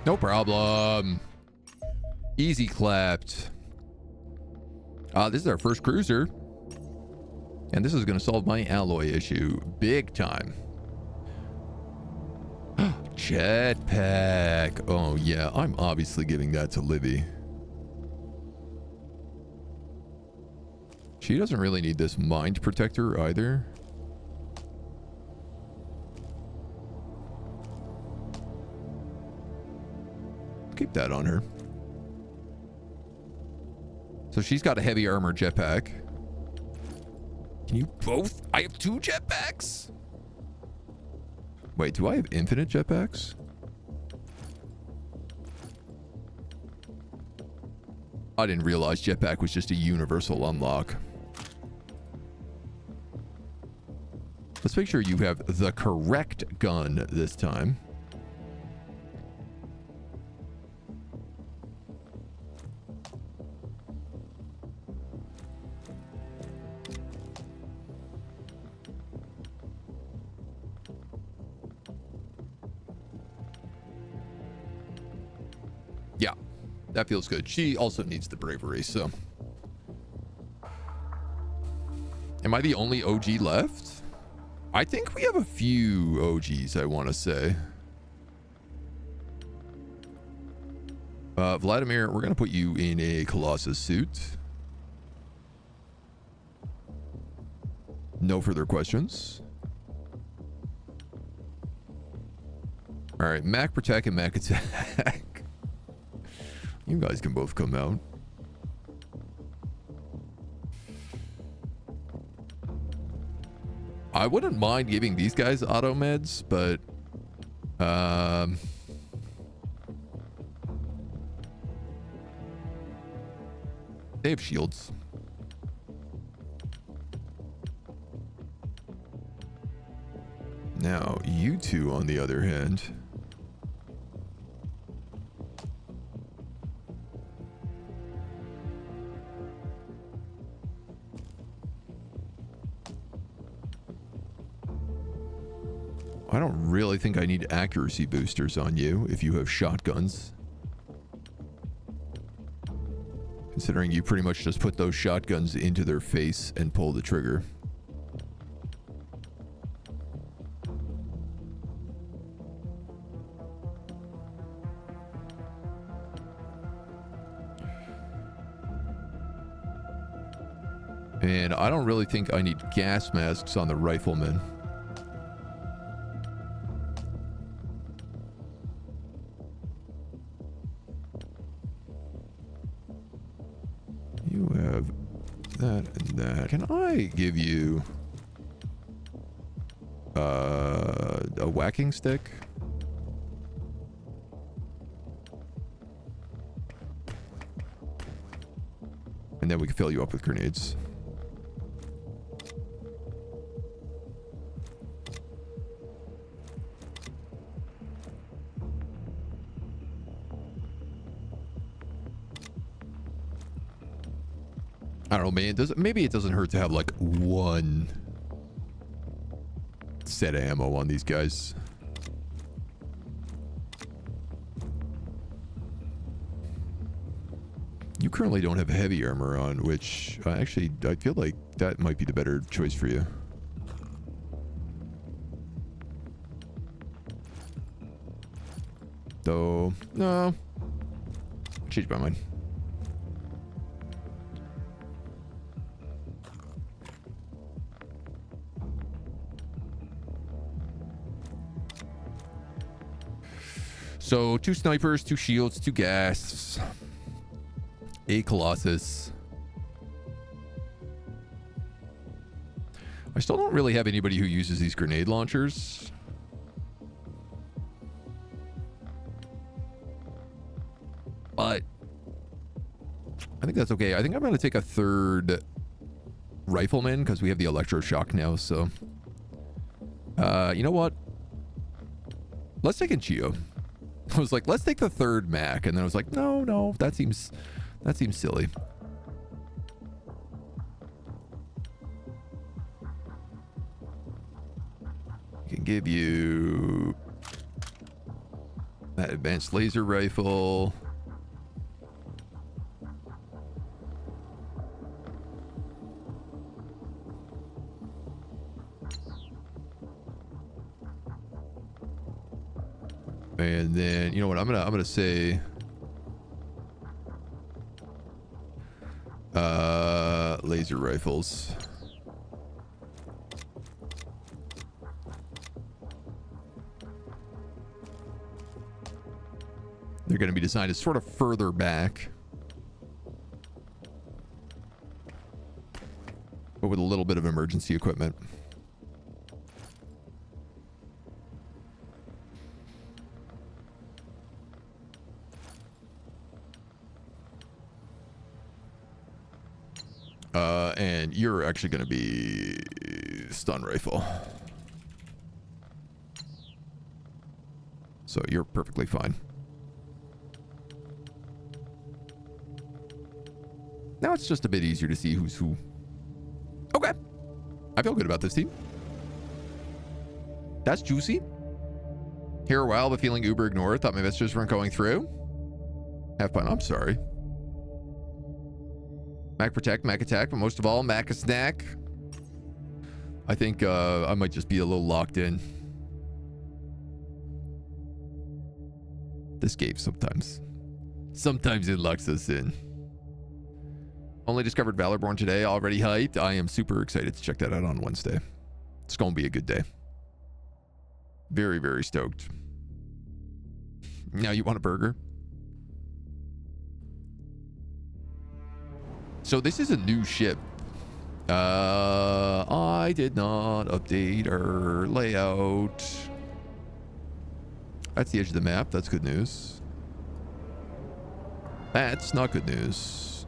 No problem. Easy clapped. This is our first cruiser. And this is going to solve my alloy issue big time. Jetpack. Oh, yeah. I'm obviously giving that to Libby. She doesn't really need this mind protector either. Keep that on her. So she's got a heavy armor jetpack. Can you both? I have 2 jetpacks? Wait, do I have infinite jetpacks? I didn't realize jetpack was just a universal unlock. Let's make sure you have the correct gun this time. Yeah, that feels good. She also needs the bravery, so. Am I the only OG left? I think we have a few OGs, I want to say. Vladimir, we're going to put you in a Colossus suit. No further questions. All right, Mac Protect and Mac Attack. You guys can both come out. I wouldn't mind giving these guys auto meds, but they have shields. Now, you two, on the other hand. I don't really think I need accuracy boosters on you if you have shotguns. considering you pretty much just put those shotguns into their face and pull the trigger. And I don't really think I need gas masks on the riflemen. You have that and that. Can I give you a whacking stick? And then we can fill you up with grenades. I don't know, man. Maybe it doesn't hurt to have like one set of ammo on these guys. You currently don't have heavy armor on, which actually I feel like that might be the better choice for you. Though, no. Changed my mind. So 2 snipers, 2 shields, 2 gas, a Colossus. I still don't really have anybody who uses these grenade launchers. But I think that's okay. I think I'm going to take a 3rd rifleman because we have the electroshock now. So, you know what? Let's take a Geo. I was like, let's take the 3rd Mac, and then I was like, no, that seems silly. I can give you that advanced laser rifle. And then, you know what, I'm gonna say laser rifles. They're going to be designed as sort of further back, but with a little bit of emergency equipment. And you're actually going to be stun rifle. So you're perfectly fine. Now it's just a bit easier to see who's who. Okay. I feel good about this team. That's juicy. Here a while, but feeling uber ignored. Thought my messages weren't going through. Have fun. I'm sorry. Mac protect, Mac attack, but most of all, Mac a snack. I think I might just be a little locked in. This game sometimes it locks us in. Only discovered Valorborn today, already hyped. I am super excited to check that out on Wednesday. It's going to be a good day. Very, very stoked. Now you want a burger? So this is a new ship. I did not update our layout. That's the edge of the map. That's good news. That's not good news.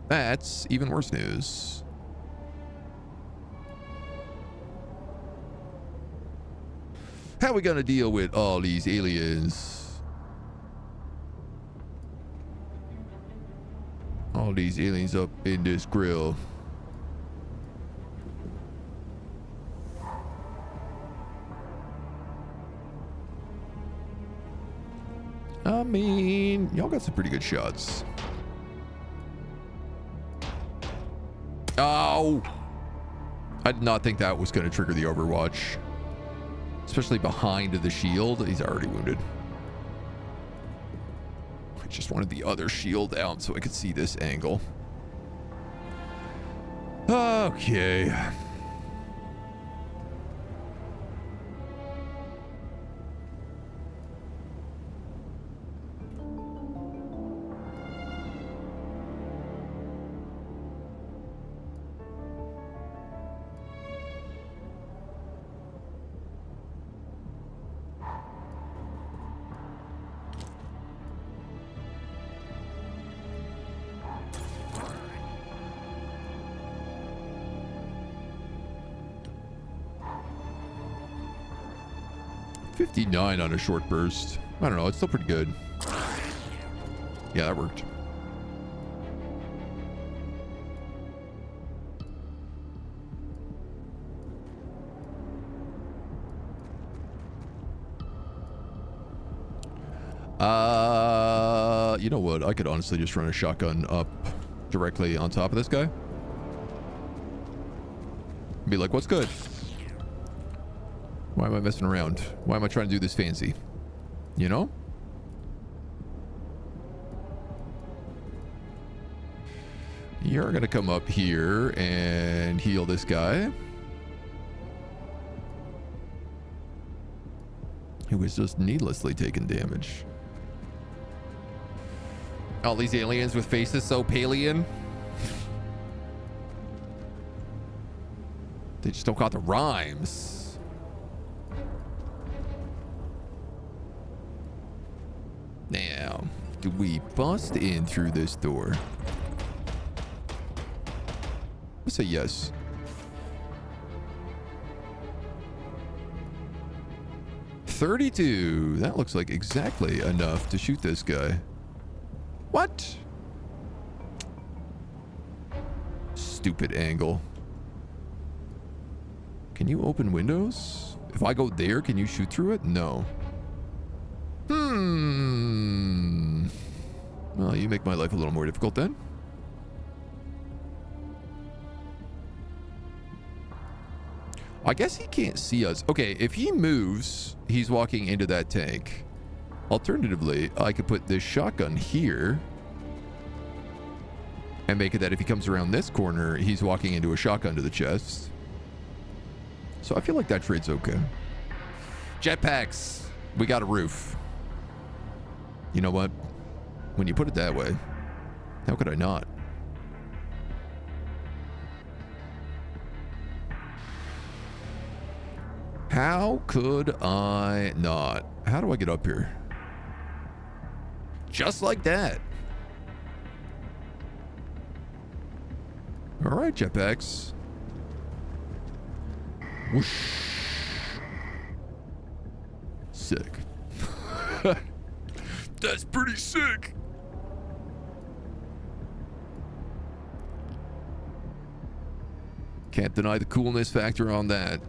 That's even worse news. How are we gonna deal with all these aliens? All these aliens up in this grill. I mean, y'all got some pretty good shots. Oh! I did not think that was going to trigger the Overwatch. Especially behind the shield. He's already wounded. I just wanted the other shield out so I could see this angle. Okay. $59 on a short burst. I don't know. It's still pretty good. Yeah, that worked. You know what? I could honestly just run a shotgun up directly on top of this guy. Be like, what's good? Why am I messing around? Why am I trying to do this fancy? You know? You're gonna come up here and heal this guy. Who was just needlessly taking damage. All these aliens with faces so Palian. They just don't got the rhymes. Now, do we bust in through this door? Let's say yes. $32. That looks like exactly enough to shoot this guy. What? Stupid angle. Can you open windows? If I go there, can you shoot through it? No. Well, you make my life a little more difficult then. I guess he can't see us. Okay, if he moves, he's walking into that tank. Alternatively, I could put this shotgun here and make it that if he comes around this corner, he's walking into a shotgun to the chest. So I feel like that trade's okay. Jetpacks. We got a roof. You know what? When you put it that way, how could I not? How could I not? How do I get up here? Just like that. All right, jetpacks. Whoosh. Sick. That's pretty sick. Can't deny the coolness factor on that.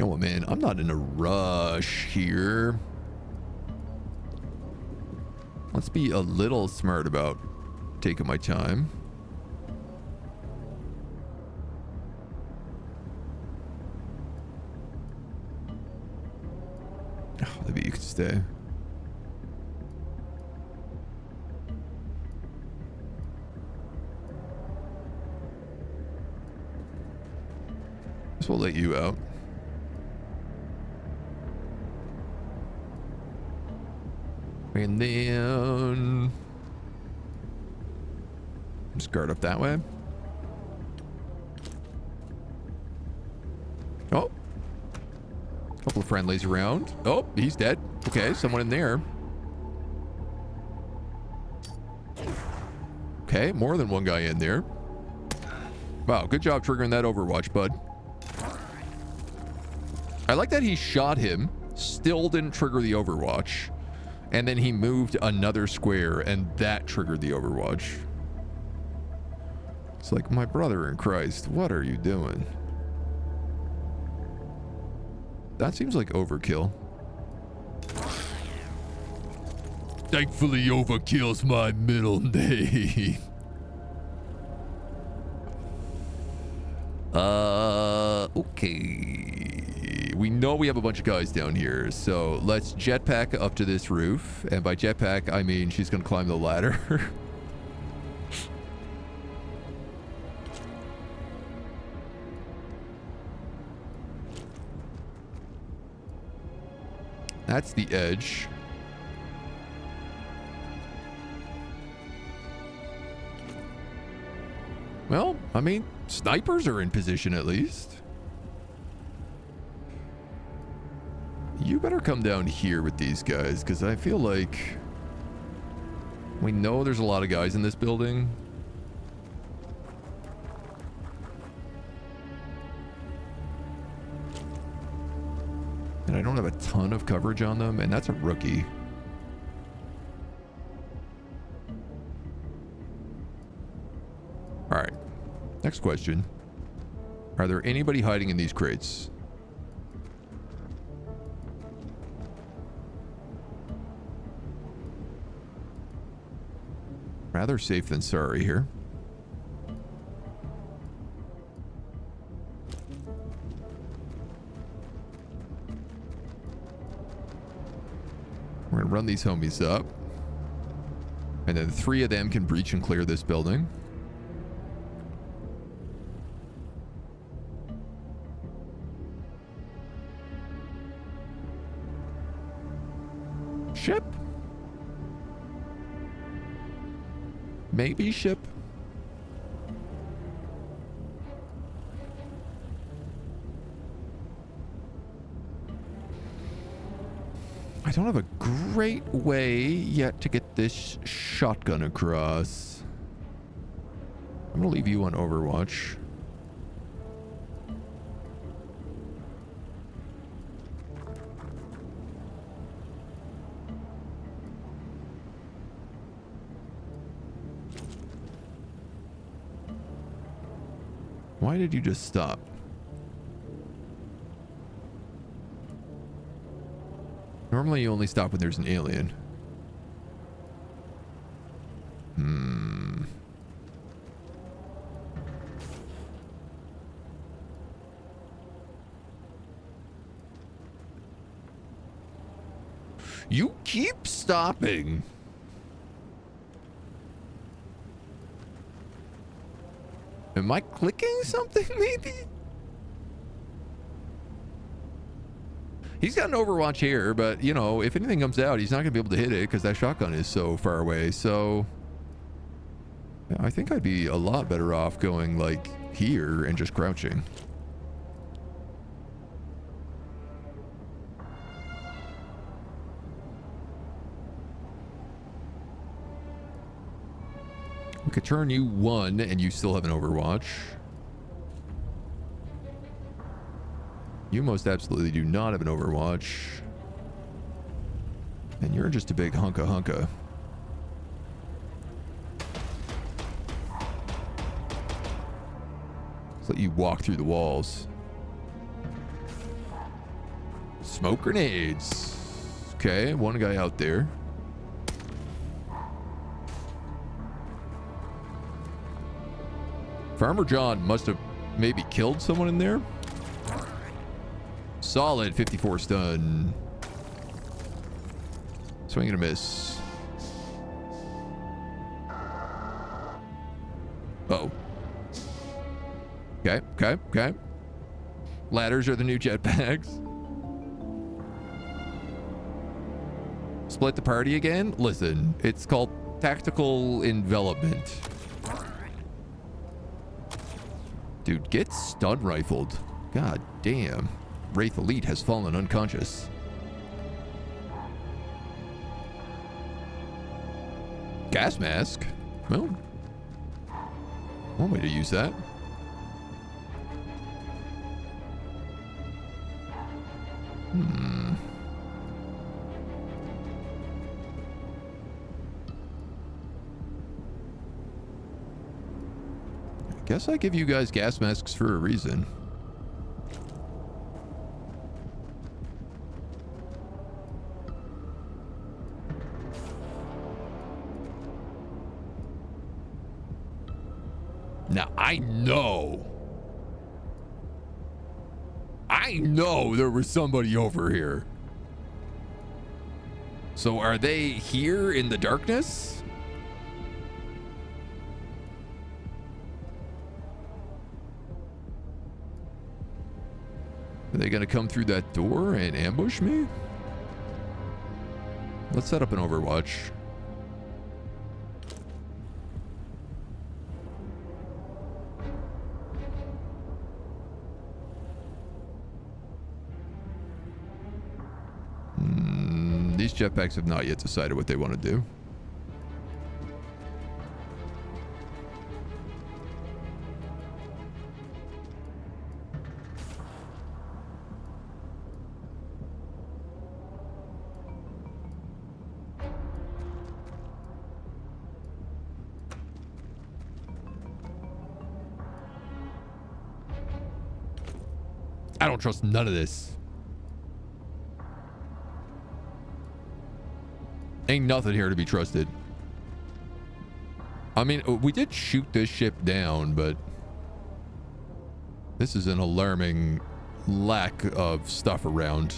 Oh man, I'm not in a rush here. Let's be a little smart about taking my time. Oh, maybe you could stay. Guess we'll let you out. And then just guard up that way. Oh, a couple of friendlies around. Oh, he's dead. Okay, someone in there. Okay, more than one guy in there. Wow, good job triggering that Overwatch, bud. I like that he shot him, still didn't trigger the Overwatch. And then he moved another square, and that triggered the Overwatch. It's like, my brother in Christ, what are you doing? That seems like overkill. Thankfully, overkill's my middle name. Okay. We know we have a bunch of guys down here, so let's jetpack up to this roof. And by jetpack, I mean she's gonna climb the ladder. That's the edge. Well, I mean, snipers are in position at least. You better come down here with these guys, because I feel like we know there's a lot of guys in this building. And I don't have a ton of coverage on them, and that's a rookie. All right. Next question. Are there anybody hiding in these crates? Rather safe than sorry here. We're gonna run these homies up. And then 3 of them can breach and clear this building. Ship? Maybe ship? I don't have a great way yet to get this shotgun across. I'm gonna leave you on Overwatch. Why did you just stop? Normally you only stop when there's an alien. You keep stopping. Am I clicking something, maybe? He's got an Overwatch here, but, you know, if anything comes out, he's not going to be able to hit it because that shotgun is so far away. So, yeah, I think I'd be a lot better off going, like, here and just crouching. We could turn you 1 and you still have an Overwatch. You most absolutely do not have an Overwatch. And you're just a big hunka. Let's let you walk through the walls. Smoke grenades. Okay, 1 guy out there. Farmer John must have maybe killed someone in there. Solid 54 stun. Swing and a miss. Uh-oh. Okay. Ladders are the new jetpacks. Split the party again? Listen, it's called tactical envelopment. Dude, get stun rifled. God damn. Wraith Elite has fallen unconscious. Gas mask? Well, one way to use that. Guess I give you guys gas masks for a reason. Now, I know there was somebody over here. So are they here in the darkness? Are they gonna come through that door and ambush me? Let's set up an Overwatch. These jetpacks have not yet decided what they want to do. I don't trust none of this. Ain't nothing here to be trusted. I mean, we did shoot this ship down, but this is an alarming lack of stuff around.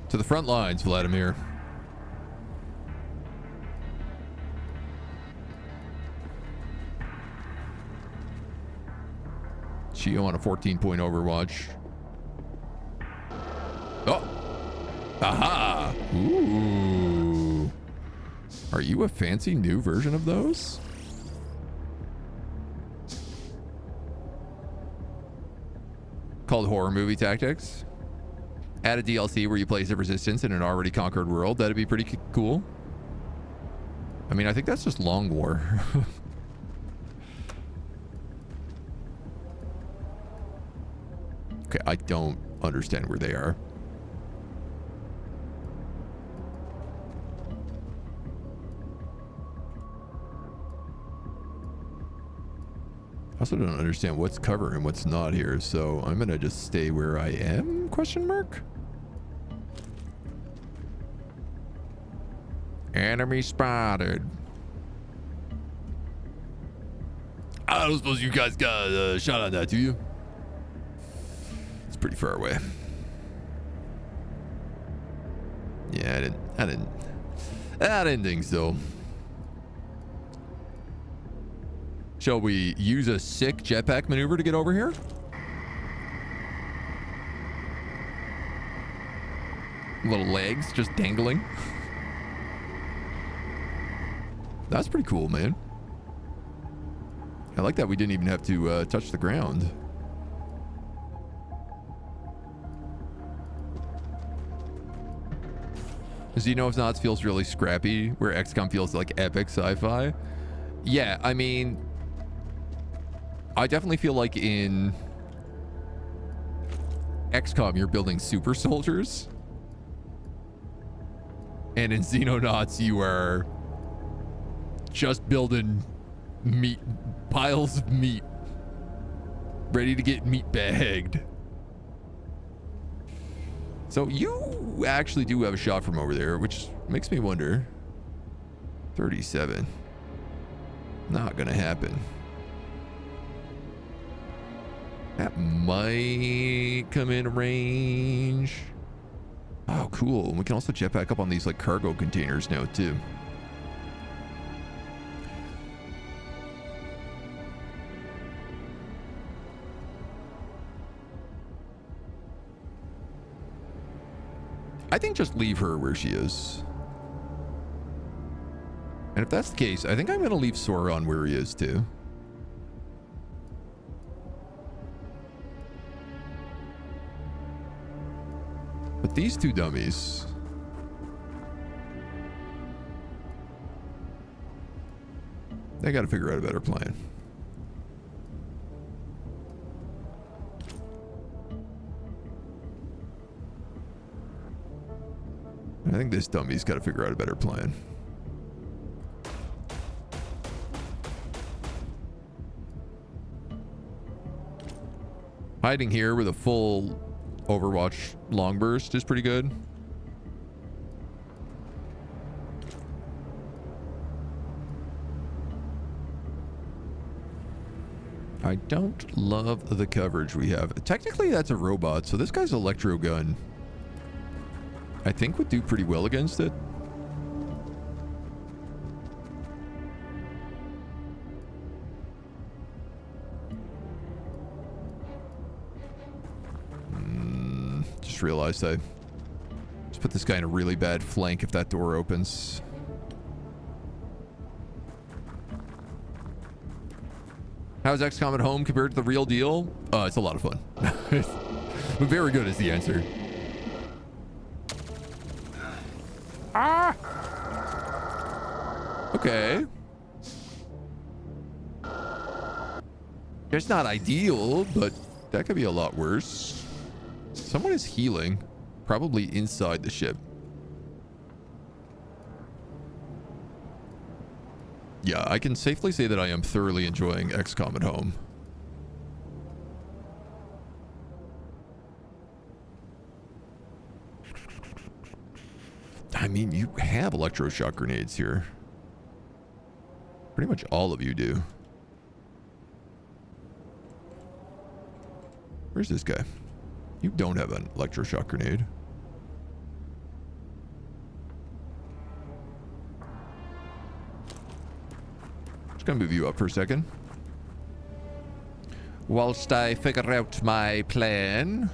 To the front lines, Vladimir. Chio on a 14-point Overwatch. Oh! Aha! Ooh. Are you a fancy new version of those? Called Horror Movie Tactics. Add a DLC where you play as the Resistance in an already conquered world. That'd be pretty cool. I mean, I think that's just Long War. Okay, I don't understand where they are. I also don't understand what's cover and what's not here, so I'm gonna just stay where I am, question mark? Enemy spotted. I don't suppose you guys got a shot on that, do you? It's pretty far away. Yeah, I didn't think so. Shall we use a sick jetpack maneuver to get over here? Little legs just dangling. That's pretty cool, man. I like that we didn't even have to touch the ground. Xenonauts feels really scrappy, where XCOM feels like epic sci-fi. Yeah, I mean, I definitely feel like in XCOM you're building super soldiers, and in Xenonauts you are just building meat, piles of meat, ready to get meat bagged. So you actually do have a shot from over there, which makes me wonder. 37. Not gonna happen. That might come in range. Oh, cool. We can also jetpack up on these like cargo containers now too. I think just leave her where she is. And if that's the case, I think I'm going to leave Sauron where he is too. But these two dummies... they got to figure out a better plan. I think this dummy's got to figure out a better plan. Hiding here with a full Overwatch long burst is pretty good. I don't love the coverage we have. Technically, that's a robot, so this guy's electro gun, I think, would do pretty well against it. Just realized I just put this guy in a really bad flank if that door opens. How's XCOM at home compared to the real deal? It's a lot of fun. But very good is the answer. Ah! Okay. It's not ideal, but that could be a lot worse. Someone is healing, probably inside the ship. Yeah, I can safely say that I am thoroughly enjoying XCOM at home. I mean, you have electroshock grenades here. Pretty much all of you do. Where's this guy? You don't have an electroshock grenade. Just gonna move you up for a second. Whilst I figure out my plan.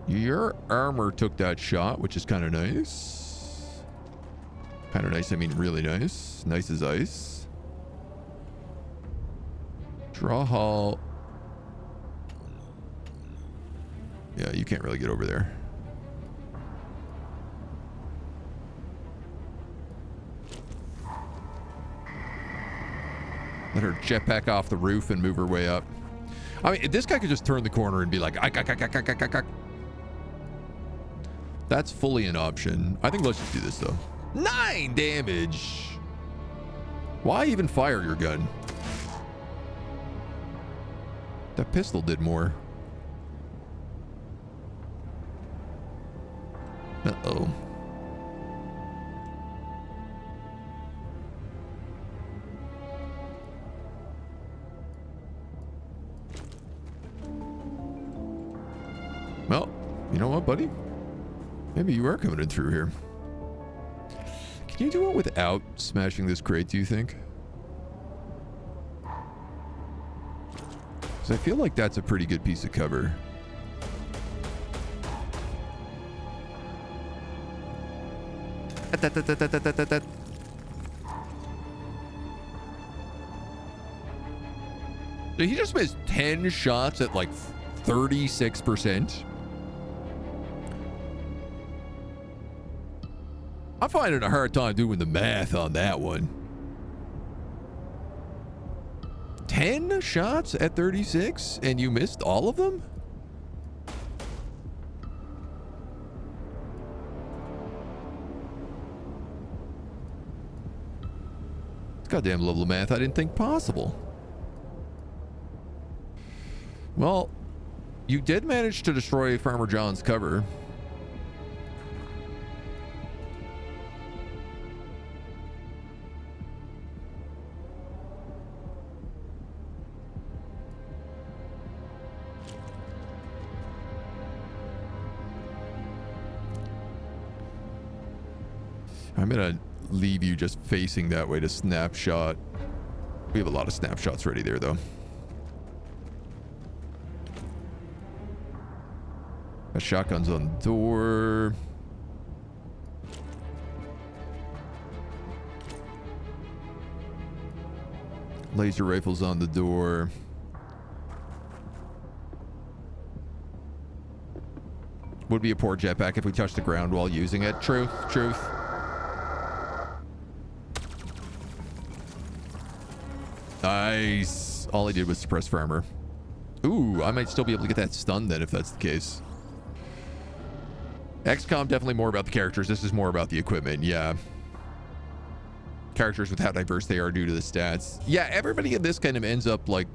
Your armor took that shot, which is kind of nice. Kind of nice, I mean really nice. Nice as ice. Draw hull. Yeah, you can't really get over there. Let her jetpack off the roof and move her way up. I mean, this guy could just turn the corner and be like, that's fully an option. I think let's just do this though. 9 damage. Why even fire your gun? That pistol did more. Uh-oh. Well, you know what, buddy? Maybe you are coming in through here. Can you do it without smashing this crate, do you think? Because I feel like that's a pretty good piece of cover. So he just missed 10 shots at like 36%. I'm finding a hard time doing the math on that one. 10 shots at 36 and you missed all of them? Goddamn level of math I didn't think possible. Well, you did manage to destroy Farmer John's cover. I'm gonna leave you just facing that way to snapshot. We have a lot of snapshots ready there though. A shotgun's on the door. Laser rifles on the door. Would be a poor jetpack if we touched the ground while using it. Truth, truth. Nice. All I did was suppress Farmer. Ooh, I might still be able to get that stun then if that's the case. XCOM definitely more about the characters. This is more about the equipment. Yeah. characters with how diverse they are due to the stats. Yeah, everybody in this kind of ends up like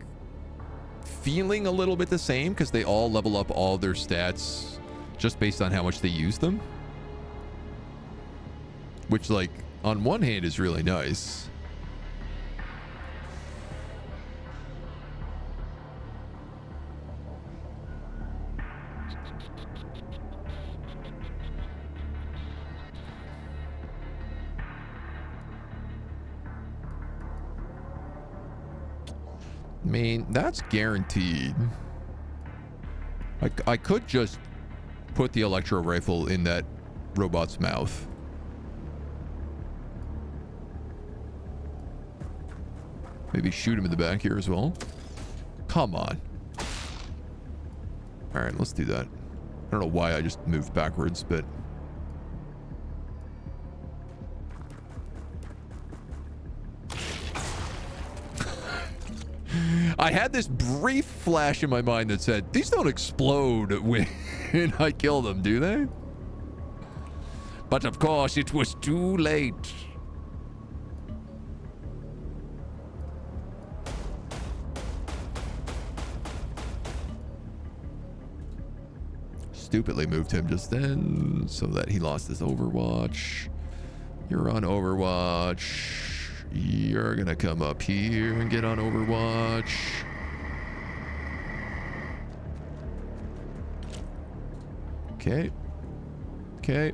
feeling a little bit the same because they all level up all their stats just based on how much they use them. Which, like, on one hand is really nice. I mean, that's guaranteed. I could just put the electro rifle in that robot's mouth. Maybe shoot him in the back here as well. Come on. All right, let's do that. I don't know why I just moved backwards, but... I had this brief flash in my mind that said, these don't explode when I kill them, do they? But of course, it was too late. Stupidly moved him just then so that he lost his Overwatch. You're on Overwatch. You're gonna come up here and get on Overwatch. Okay. Okay.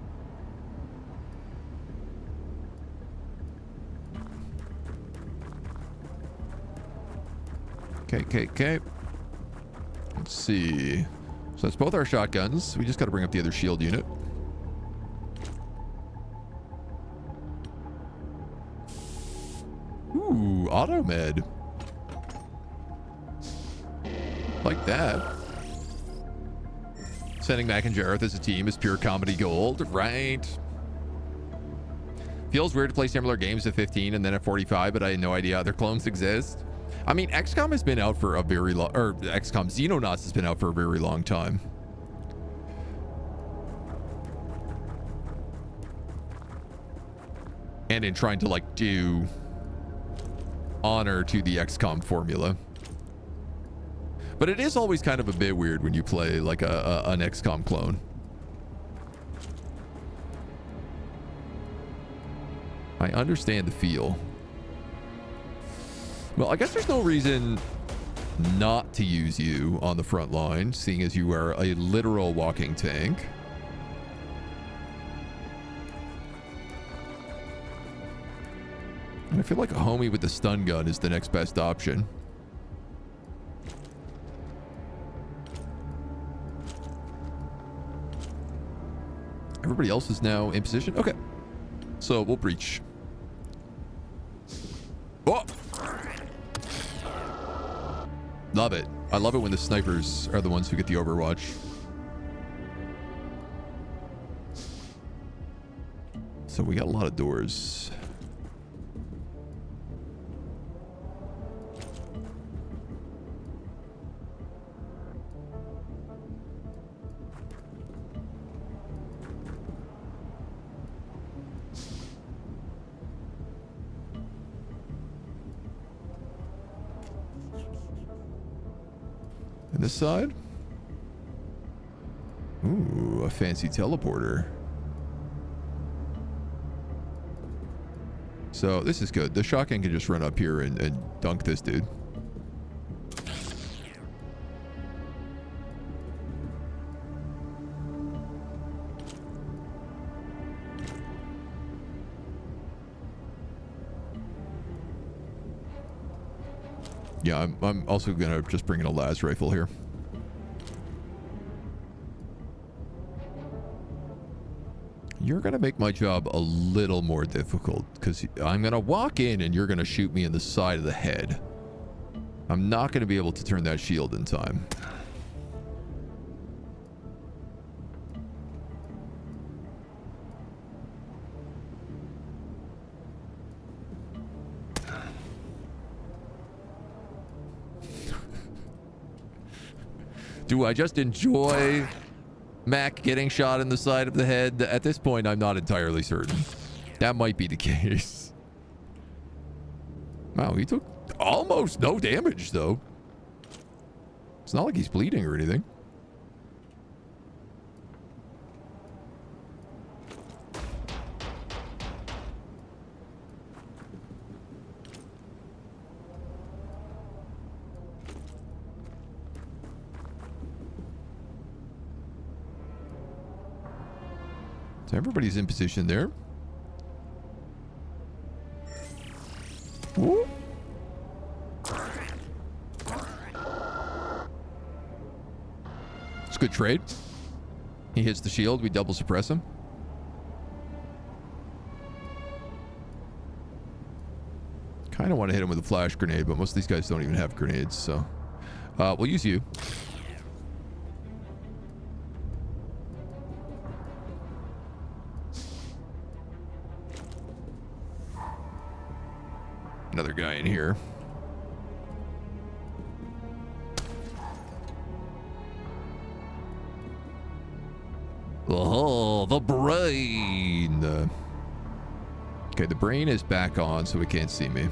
Okay. Let's see. So that's both our shotguns. We just got to bring up the other shield unit. Ooh, auto med. Like that. Sending Mac and Jareth as a team is pure comedy gold, right? Feels weird to play similar games at 15 and then at 45, but I had no idea other clones exist. I mean, XCOM has been out for a very long... Or XCOM Xenonauts has been out for a very long time. And in trying to, like, do honor to the XCOM formula. But it is always kind of a bit weird when you play, like, an XCOM clone. I understand the feel. Well, I guess there's no reason not to use you on the front line, seeing as you are a literal walking tank. And I feel like a homie with the stun gun is the next best option. Everybody else is now in position? Okay. So we'll breach. Oh! Love it. I love it when the snipers are the ones who get the Overwatch. So we got a lot of doors. And this side? Ooh, a fancy teleporter. So this is good. The shotgun can just run up here and dunk this dude. Yeah, I'm also gonna just bring in a las rifle here. You're gonna make my job a little more difficult because I'm gonna walk in and you're gonna shoot me in the side of the head. I'm not gonna be able to turn that shield in time. Do I just enjoy Mac getting shot in the side of the head? At this point, I'm not entirely certain. That might be the case. Wow, he took almost no damage, though. It's not like he's bleeding or anything. So everybody's in position there. Ooh. It's a good trade. He hits the shield, we double suppress him. Kind of want to hit him with a flash grenade, but most of these guys don't even have grenades, so we'll use you. Another guy in here. Oh, the brain. Okay, the brain is back on, so he can't see me.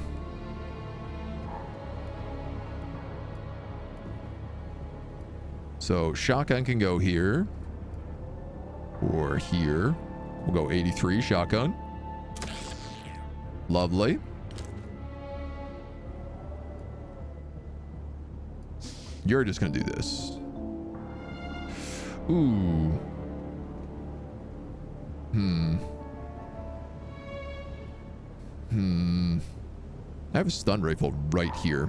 So shotgun can go here or here. We'll go 83 shotgun. Lovely. You're just gonna do this. Ooh. I have a stun rifle right here.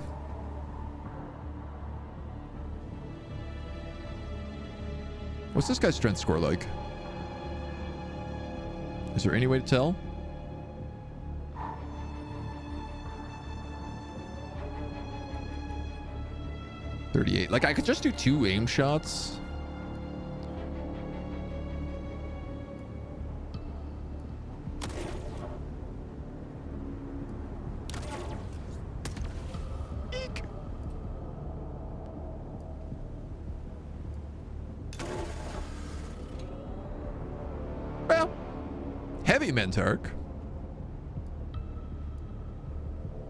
What's this guy's strength score like? Is there any way to tell? .38. Like, I could just do 2 aim shots. Eek. Well, heavy Mentark.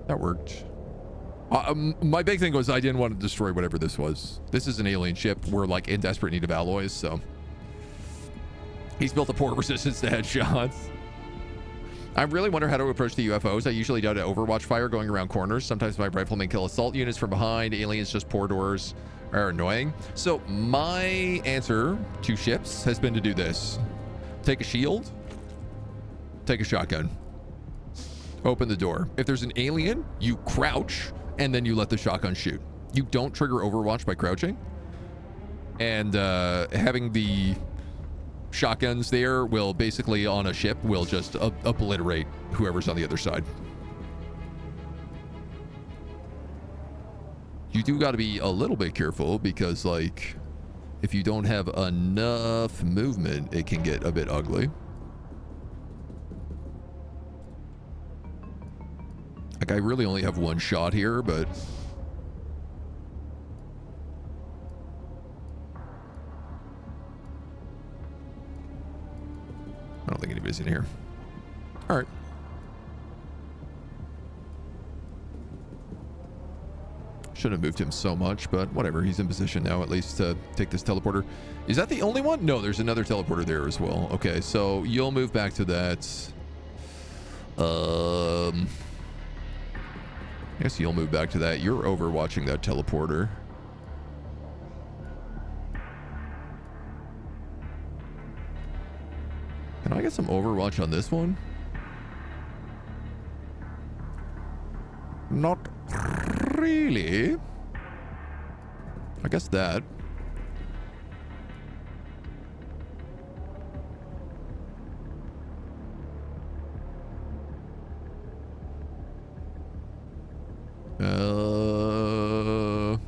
That worked. My big thing was I didn't want to destroy whatever this was. This is an alien ship. We're like in desperate need of alloys, so he's built a poor resistance to headshots. I really wonder how to approach the UFOs. I usually do to Overwatch fire going around corners. Sometimes my riflemen kill assault units from behind. Aliens just pour doors are annoying. So my answer to ships has been to do this. Take a shield. Take a shotgun. Open the door. If there's an alien, you crouch. And then you let the shotgun shoot. You don't trigger Overwatch by crouching. And having the shotguns there will basically, on a ship, will just obliterate whoever's on the other side. You do got to be a little bit careful because, like, if you don't have enough movement, it can get a bit ugly. Like, I really only have one shot here, but I don't think anybody's in here. All right. Should have moved him so much, but whatever. He's in position now, at least, to take this teleporter. Is that the only one? No, there's another teleporter there as well. Okay, so you'll move back to that. I guess you'll move back to that. You're overwatching that teleporter. Can I get some overwatch on this one? Not really. I guess that. No,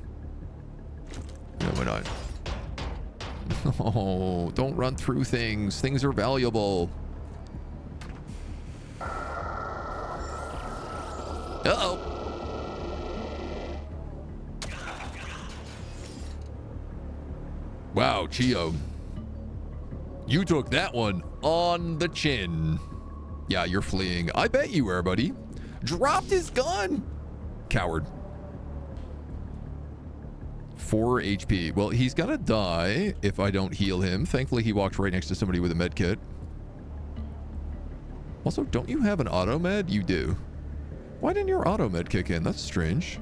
why not? Oh, don't run through things. Things are valuable. Uh-oh. Wow, Chio. You took that one on the chin. Yeah, you're fleeing. I bet you were, buddy. Dropped his gun. Coward. 4 HP. Well, he's gonna die if I don't heal him. Thankfully, he walked right next to somebody with a med kit. Also, don't you have an auto med? You do. Why didn't your auto med kick in? That's strange.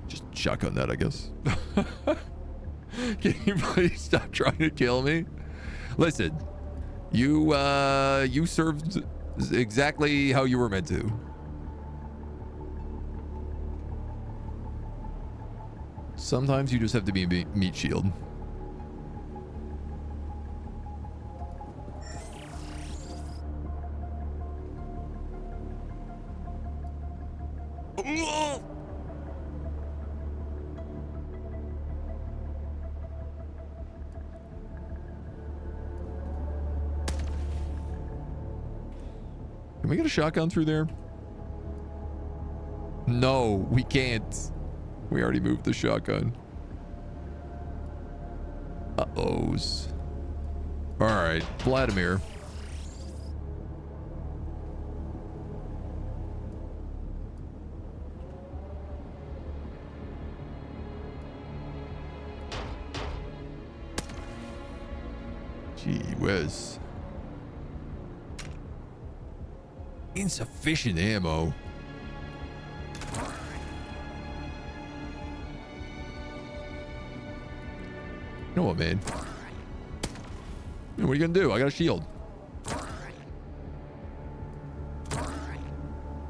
Just shotgun that, I guess. Can you please stop trying to kill me? Listen, you served exactly how you were meant to. Sometimes you just have to be a meat shield. Can we get a shotgun through there? No, we can't. We already moved the shotgun. Uh-ohs. All right, Vladimir. Gee whiz. Insufficient ammo. You know what, man? What are you gonna do? I got a shield.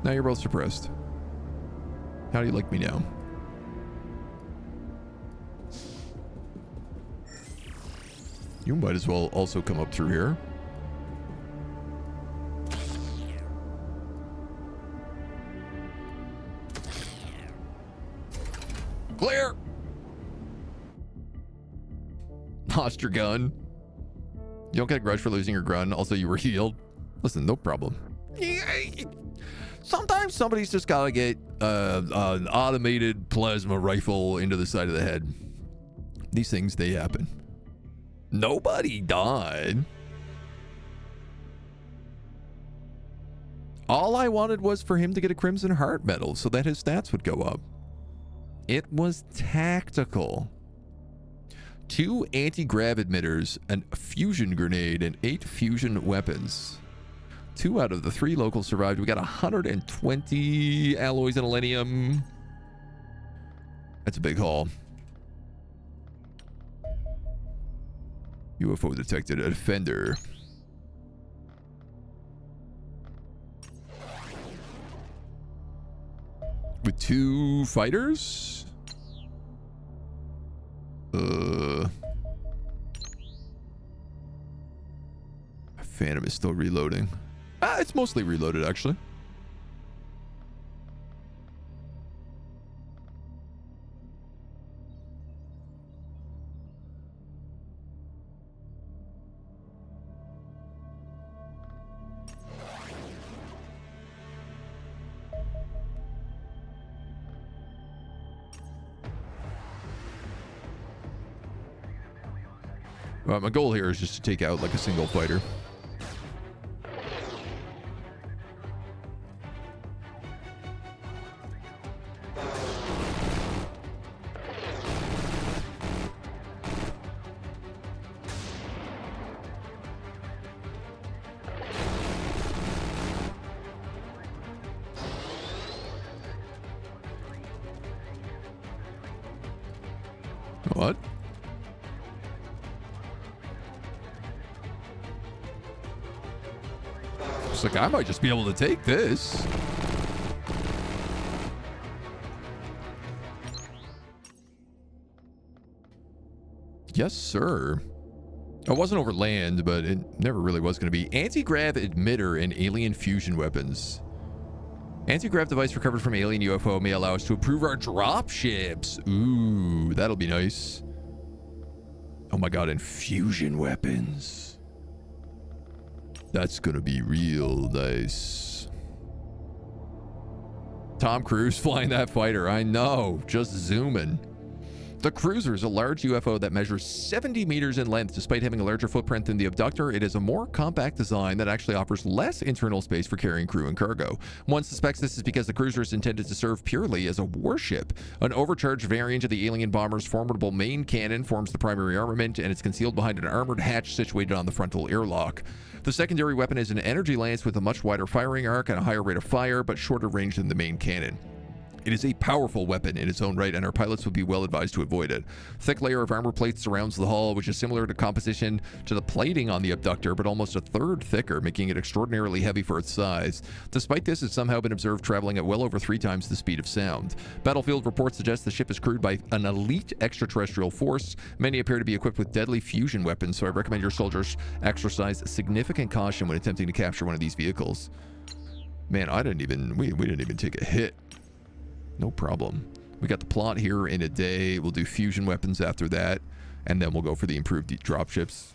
Now you're both suppressed. How do you like me now? You might as well also come up through here. Clear! Lost your gun. You don't get a grudge for losing your gun. Also, you were healed. Listen, no problem. Sometimes somebody's just gotta get an automated plasma rifle into the side of the head. These things, they happen. Nobody died. All I wanted was for him to get a Crimson Heart medal so that his stats would go up. It was tactical. 2 anti-grav emitters, a fusion grenade, and 8 fusion weapons. 2 out of the 3 locals survived. We got 120 alloys and selenium. That's a big haul. UFO detected. A defender. With 2 fighters? Phantom is still reloading. It's mostly reloaded, actually. My goal here is just to take out like a single fighter. What? It's like, I might just be able to take this. Yes, sir. I wasn't over land, but it never really was going to be. Anti-grav emitter and alien fusion weapons. Anti-grav device recovered from alien UFO may allow us to improve our drop ships. Ooh, that'll be nice. Oh my god, and fusion weapons. That's gonna be real nice. Tom Cruise flying that fighter. I know. Just zooming. The cruiser is a large UFO that measures 70 meters in length. Despite having a larger footprint than the abductor, it is a more compact design that actually offers less internal space for carrying crew and cargo. One suspects this is because the cruiser is intended to serve purely as a warship. An overcharged variant of the alien bomber's formidable main cannon forms the primary armament, and it's concealed behind an armored hatch situated on the frontal airlock. The secondary weapon is an energy lance with a much wider firing arc and a higher rate of fire, but shorter range than the main cannon. It is a powerful weapon in its own right, and our pilots would be well advised to avoid it. Thick layer of armor plate surrounds the hull, which is similar to composition to the plating on the abductor, but almost a third thicker, making it extraordinarily heavy for its size. Despite this, it's somehow been observed traveling at well over 3 times the speed of sound. Battlefield reports suggest the ship is crewed by an elite extraterrestrial force. Many appear to be equipped with deadly fusion weapons, so I recommend your soldiers exercise significant caution when attempting to capture one of these vehicles. Man, we didn't even take a hit. No problem. We got the plot here in a day. We'll do fusion weapons after that, and then we'll go for the improved dropships.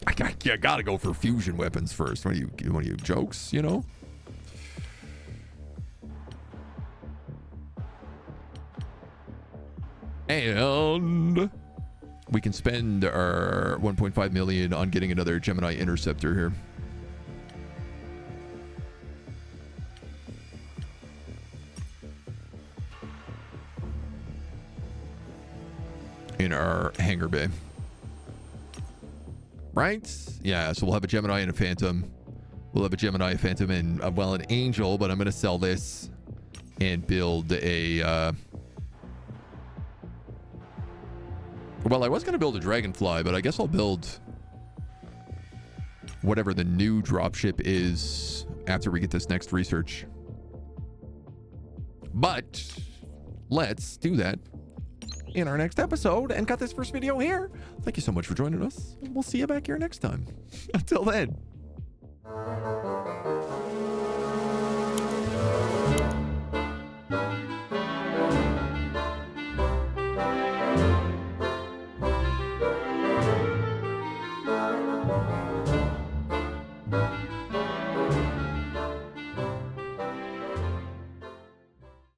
I gotta go for fusion weapons first. What are you jokes, you know? And we can spend our 1.5 million on getting another Gemini interceptor here. In our hangar bay. Right? Yeah, so we'll have a Gemini and a Phantom. We'll have a Gemini, a Phantom, and, well, an Angel, but I'm going to sell this and build a... Well, I was going to build a Dragonfly, but I guess I'll build whatever the new dropship is after we get this next research. But let's do that in our next episode and cut this first video here. Thank you so much for joining us. We'll see you back here next time. Until then.